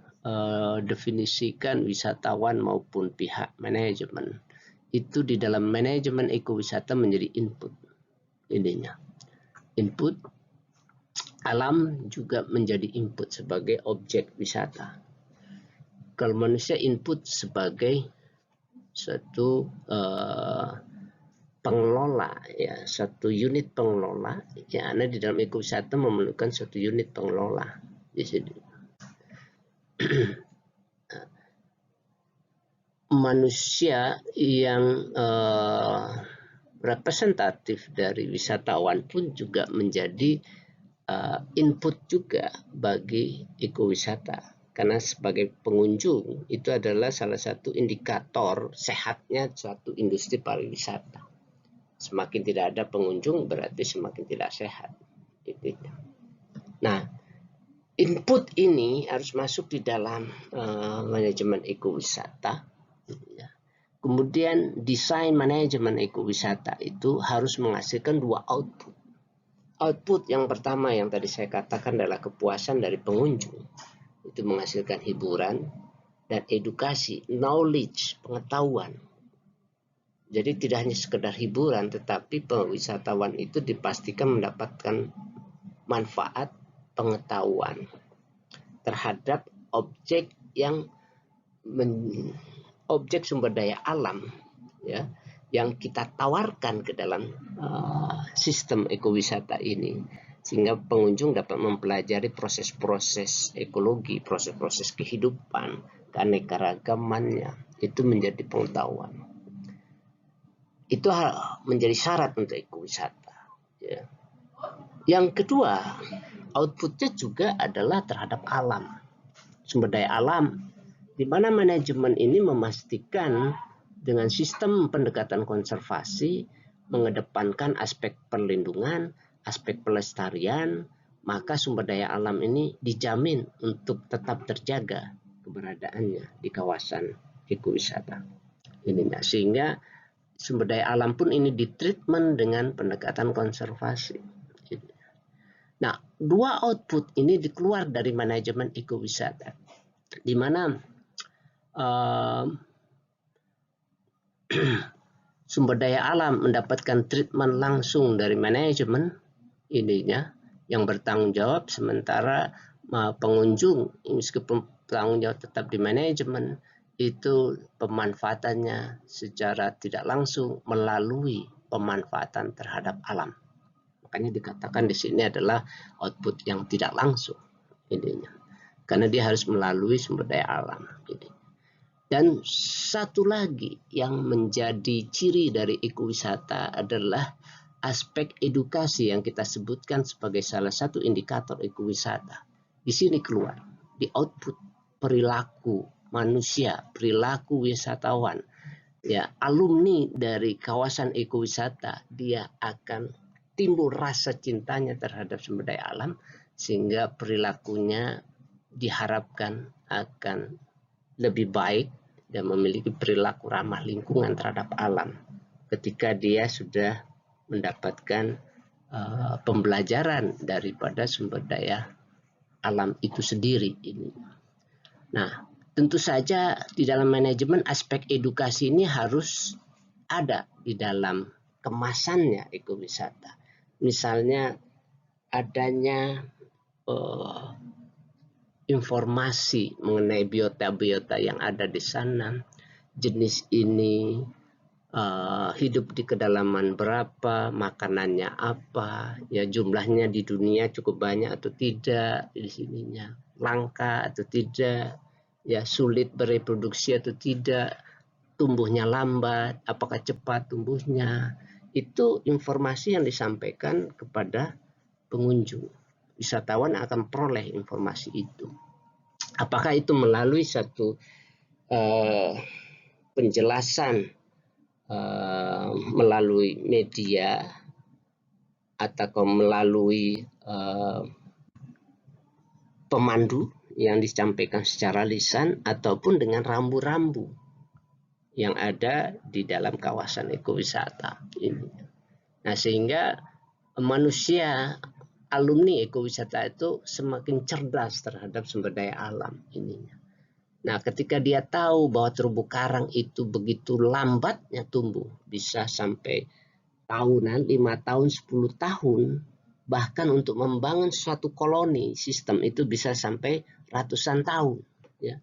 definisikan wisatawan maupun pihak manajemen itu di dalam manajemen ekowisata menjadi input. Input alam juga menjadi input sebagai objek wisata. Kalau manusia input sebagai satu pengelola, ya, satu unit pengelola, ya, di dalam ekowisata memerlukan satu unit pengelola di sini. Manusia yang representatif dari wisatawan pun juga menjadi input juga bagi ekowisata, karena sebagai pengunjung itu adalah salah satu indikator sehatnya suatu industri pariwisata. Semakin tidak ada pengunjung berarti semakin tidak sehat. Nah, input ini harus masuk di dalam manajemen ekowisata. Kemudian desain manajemen ekowisata itu harus menghasilkan dua output. Output yang pertama yang tadi saya katakan adalah kepuasan dari pengunjung. Itu menghasilkan hiburan dan edukasi, knowledge, pengetahuan. Jadi tidak hanya sekedar hiburan, tetapi wisatawan itu dipastikan mendapatkan manfaat pengetahuan terhadap objek yang objek sumber daya alam, ya, yang kita tawarkan ke dalam sistem ekowisata ini, sehingga pengunjung dapat mempelajari proses-proses ekologi, proses-proses kehidupan, keanekaragamannya, itu menjadi pengetahuan. Itu menjadi syarat untuk ekowisata, ya. Yang kedua, outputnya juga adalah terhadap alam, sumber daya alam, di mana manajemen ini memastikan dengan sistem pendekatan konservasi mengedepankan aspek perlindungan, aspek pelestarian, maka sumber daya alam ini dijamin untuk tetap terjaga keberadaannya di kawasan ekowisata. Ininya, sehingga sumber daya alam pun ini ditreatment dengan pendekatan konservasi. Nah, dua output ini dikeluar dari manajemen ekowisata, di mana sumber daya alam mendapatkan treatment langsung dari manajemen ininya yang bertanggung jawab, sementara pengunjung meskipun tanggung jawab tetap di manajemen, itu pemanfaatannya secara tidak langsung melalui pemanfaatan terhadap alam. Makanya dikatakan di sini adalah output yang tidak langsung ininya, karena dia harus melalui sumber daya alam ini. Dan satu lagi yang menjadi ciri dari ekowisata adalah aspek edukasi yang kita sebutkan sebagai salah satu indikator ekowisata. Di sini keluar di output perilaku manusia, perilaku wisatawan. Ya, alumni dari kawasan ekowisata, dia akan timbul rasa cintanya terhadap sumber daya alam, sehingga perilakunya diharapkan akan lebih baik dan memiliki perilaku ramah lingkungan terhadap alam ketika dia sudah mendapatkan pembelajaran daripada sumber daya alam itu sendiri. Nah, tentu saja di dalam manajemen aspek edukasi ini harus ada di dalam kemasannya ekowisata. Misalnya adanya informasi mengenai biota-biota yang ada di sana, jenis ini hidup di kedalaman berapa, makanannya apa, ya jumlahnya di dunia cukup banyak atau tidak, di sininya langka atau tidak, ya sulit bereproduksi atau tidak, tumbuhnya lambat, apakah cepat tumbuhnya. Itu informasi yang disampaikan kepada pengunjung. Wisatawan akan peroleh informasi itu. Apakah itu melalui satu penjelasan melalui media atau melalui pemandu yang disampaikan secara lisan, ataupun dengan rambu-rambu yang ada di dalam kawasan ekowisata ini. Nah, sehingga manusia alumni ekowisata itu semakin cerdas terhadap sumber daya alam ininya. Nah, ketika dia tahu bahwa terumbu karang itu begitu lambatnya tumbuh, bisa sampai tahunan, 5 tahun, 10 tahun, bahkan untuk membangun suatu koloni sistem itu bisa sampai ratusan tahun, ya.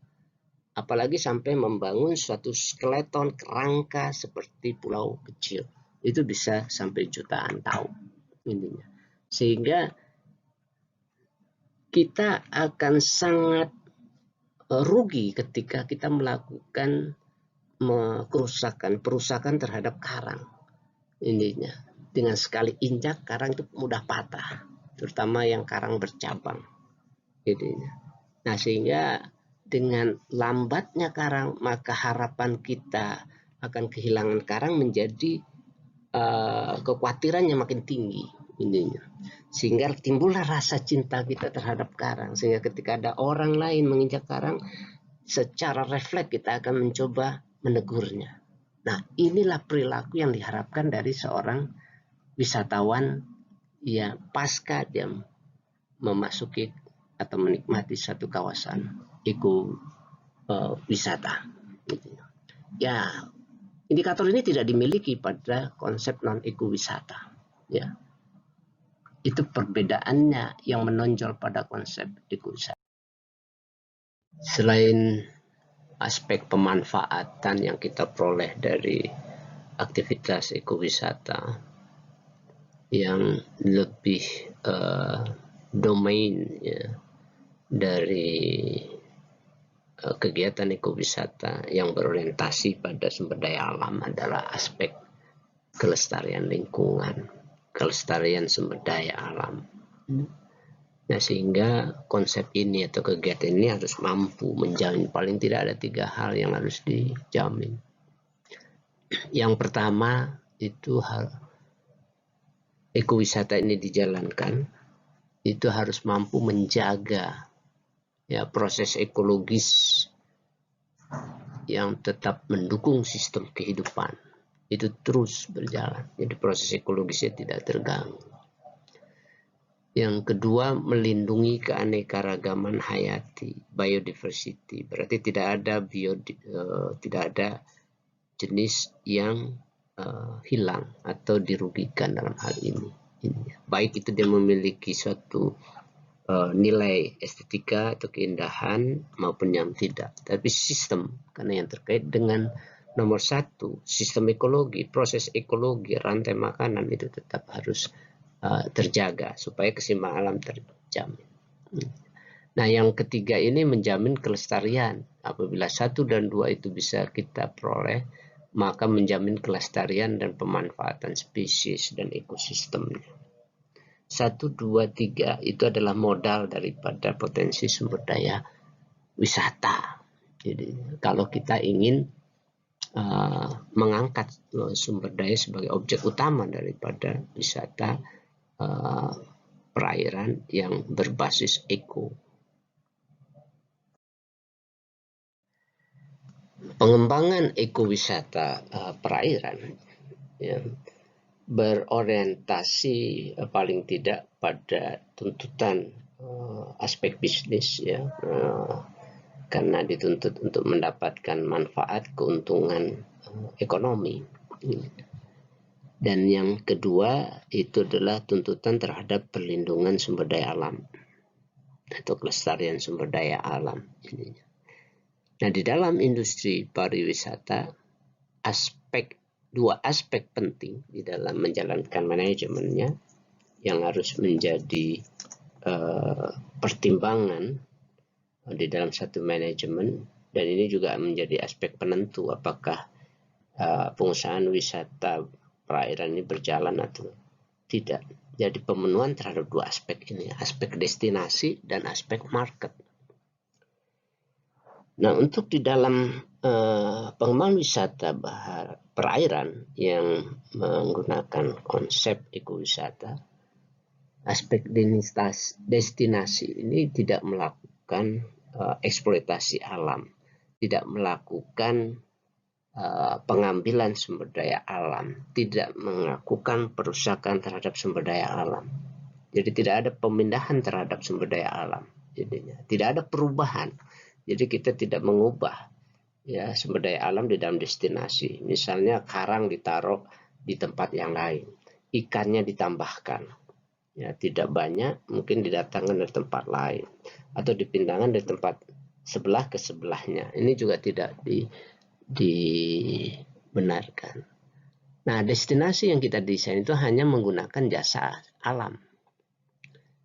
Apalagi sampai membangun suatu skeleton kerangka seperti pulau kecil, itu bisa sampai jutaan tahun ininya. Sehingga kita akan sangat rugi ketika kita melakukan perusakan terhadap karang ininya. Dengan sekali injak, karang itu mudah patah, terutama yang karang bercabang ininya. Nah, sehingga dengan lambatnya karang, maka harapan kita akan kehilangan karang menjadi kekhawatirannya makin tinggi ininya. Sehingga timbullah rasa cinta kita terhadap karang, sehingga ketika ada orang lain menginjak karang, secara refleks kita akan mencoba menegurnya. Nah, inilah perilaku yang diharapkan dari seorang wisatawan ya pasca dia memasuki atau menikmati satu kawasan wisata. Ya, indikator ini tidak dimiliki pada konsep non ekowisata. Ya, itu perbedaannya yang menonjol pada konsep ekowisata. Selain aspek pemanfaatan yang kita peroleh dari aktivitas ekowisata yang lebih domain ya, dari kegiatan ekowisata yang berorientasi pada sumber daya alam adalah aspek kelestarian lingkungan, kelestarian sumber daya alam. Nah, sehingga konsep ini atau kegiatan ini harus mampu menjamin paling tidak ada 3 hal yang harus dijamin. Yang pertama itu ekowisata ini dijalankan, itu harus mampu menjaga ya proses ekologis yang tetap mendukung sistem kehidupan itu terus berjalan. Jadi proses ekologisnya tidak terganggu. Yang kedua, melindungi keanekaragaman hayati, biodiversity. Berarti tidak ada jenis yang hilang atau dirugikan dalam hal ini. Baik itu dia memiliki suatu nilai estetika atau keindahan maupun yang tidak. Tapi sistem, karena yang terkait dengan nomor satu, sistem ekologi, proses ekologi, rantai makanan itu tetap harus terjaga supaya keseimbangan alam terjamin. Nah, yang ketiga ini menjamin kelestarian. Apabila 1 dan 2 itu bisa kita peroleh, maka menjamin kelestarian dan pemanfaatan spesies dan ekosistemnya. 1, 2, 3 itu adalah modal daripada potensi sumber daya wisata. Jadi kalau kita ingin mengangkat sumber daya sebagai objek utama daripada wisata perairan yang berbasis eko. Pengembangan ekowisata perairan ya, berorientasi paling tidak pada tuntutan aspek bisnis ya, karena dituntut untuk mendapatkan manfaat keuntungan ekonomi. Dan yang kedua itu adalah tuntutan terhadap perlindungan sumber daya alam atau kelestarian sumber daya alam. Nah, di dalam industri pariwisata, dua aspek penting di dalam menjalankan manajemennya yang harus menjadi pertimbangan di dalam satu manajemen, dan ini juga menjadi aspek penentu apakah pengusahaan wisata perairan ini berjalan atau tidak. Jadi pemenuhan terhadap dua aspek ini, aspek destinasi dan aspek market. Nah, untuk di dalam pengembangan wisata perairan yang menggunakan konsep ekowisata, aspek destinasi ini tidak melakukan eksploitasi alam, tidak melakukan pengambilan sumber daya alam, tidak melakukan perusakan terhadap sumber daya alam. Jadi tidak ada pemindahan terhadap sumber daya alam. Jadinya tidak ada perubahan. Jadi kita tidak mengubah ya sumber daya alam di dalam destinasi. Misalnya karang ditaruh di tempat yang lain, ikannya ditambahkan. Ya, tidak banyak, mungkin didatangkan dari tempat lain atau dipindahkan dari tempat sebelah ke sebelahnya. Ini juga tidak dibenarkan. Nah, destinasi yang kita desain itu hanya menggunakan jasa alam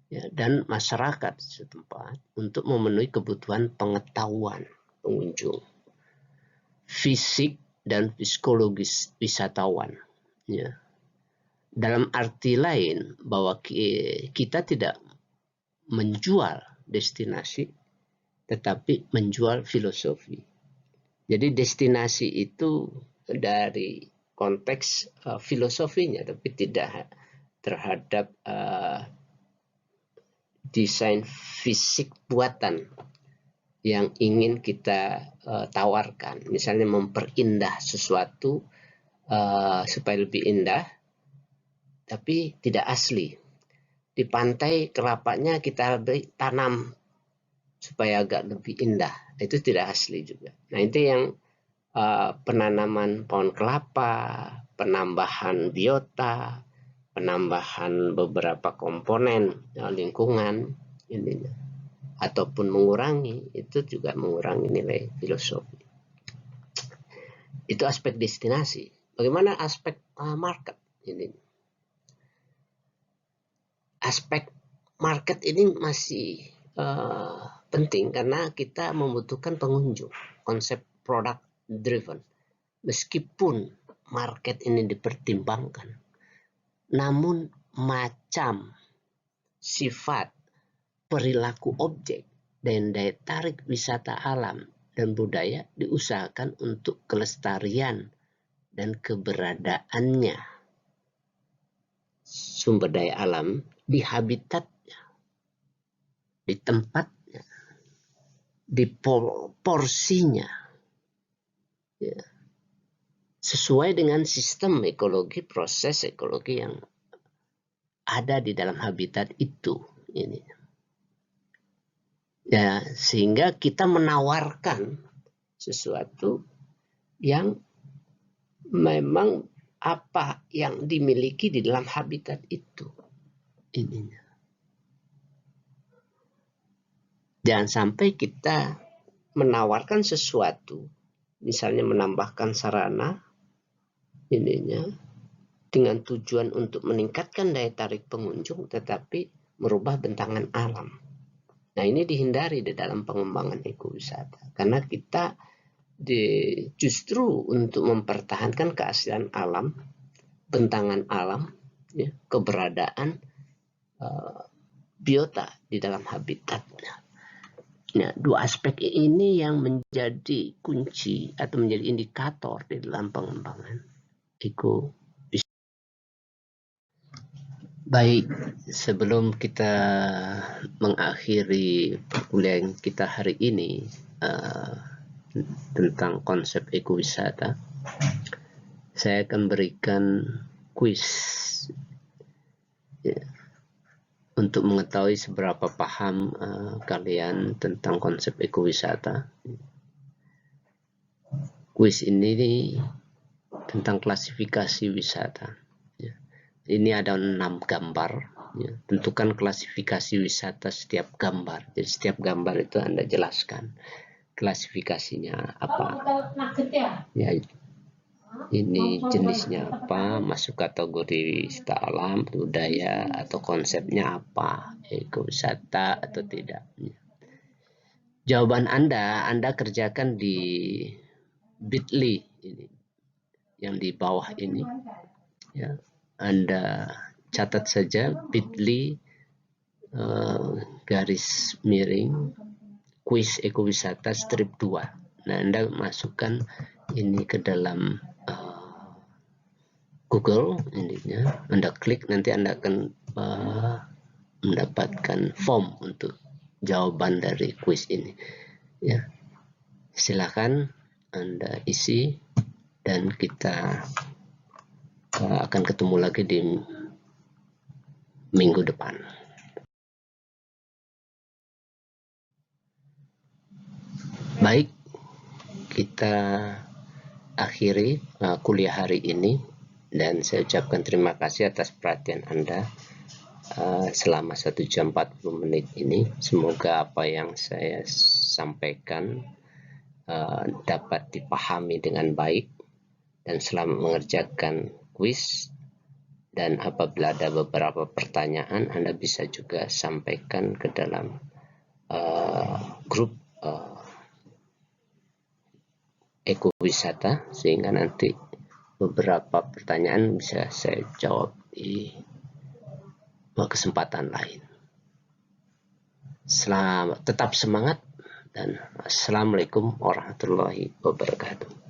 ya, dan masyarakat setempat untuk memenuhi kebutuhan pengetahuan pengunjung, fisik dan psikologis wisatawan ya. Dalam arti lain bahwa kita tidak menjual destinasi tetapi menjual filosofi. Jadi destinasi itu dari konteks filosofinya, tapi tidak terhadap desain fisik buatan yang ingin kita tawarkan. Misalnya memperindah sesuatu supaya lebih indah, tapi tidak asli. Di pantai kelapanya kita tanam supaya agak lebih indah, itu tidak asli juga. Nah, itu yang penanaman pohon kelapa, penambahan biota, penambahan beberapa komponen lingkungan ini, ataupun mengurangi, itu juga mengurangi nilai filosofi. Itu aspek destinasi. Bagaimana aspek market ini? Aspek market ini masih penting karena kita membutuhkan pengunjung, konsep product driven. Meskipun market ini dipertimbangkan, namun macam, sifat, perilaku objek, dan daya tarik wisata alam dan budaya diusahakan untuk kelestarian dan keberadaannya sumber daya alam di habitatnya, di tempatnya, di porsinya, ya, sesuai dengan sistem ekologi, proses ekologi yang ada di dalam habitat itu. Ini. Ya, sehingga kita menawarkan sesuatu yang memang apa yang dimiliki di dalam habitat itu. Ininya. Jangan sampai kita menawarkan sesuatu, misalnya menambahkan sarana ininya dengan tujuan untuk meningkatkan daya tarik pengunjung, tetapi merubah bentangan alam. Nah, ini dihindari di dalam pengembangan ekowisata, karena kita justru untuk mempertahankan keaslian alam, bentangan alam, ya, keberadaan biota di dalam habitatnya. Nah, dua aspek ini yang menjadi kunci atau menjadi indikator di dalam pengembangan ekowisata. Baik, sebelum kita mengakhiri perkuliahan kita hari ini tentang konsep ekowisata, saya akan berikan kuis ya, untuk mengetahui seberapa paham kalian tentang konsep ekowisata. Kuis ini tentang klasifikasi wisata. Ya. Ini ada 6 gambar. Ya. Tentukan klasifikasi wisata setiap gambar. Jadi setiap gambar itu Anda jelaskan klasifikasinya apa. Ya, ini jenisnya apa, masuk kategori wisata alam, budaya, atau konsepnya apa, ekowisata atau tidak. Jawaban Anda kerjakan di Bitly ini, yang di bawah ini. Ya, Anda catat saja Bitly garis miring kuis ekowisata strip 2. Nah, Anda masukkan ini ke dalam Google, ininya Anda klik, nanti Anda akan mendapatkan form untuk jawaban dari kuis ini. Ya, silakan Anda isi dan kita akan ketemu lagi di minggu depan. Baik, kita akhiri kuliah hari ini dan saya ucapkan terima kasih atas perhatian Anda selama 1 jam 40 menit ini. Semoga apa yang saya sampaikan dapat dipahami dengan baik, dan selama mengerjakan kuis dan apabila ada beberapa pertanyaan, Anda bisa juga sampaikan ke dalam grup ekowisata, sehingga nanti beberapa pertanyaan bisa saya jawab di kesempatan lain. Tetap semangat dan assalamualaikum warahmatullahi wabarakatuh.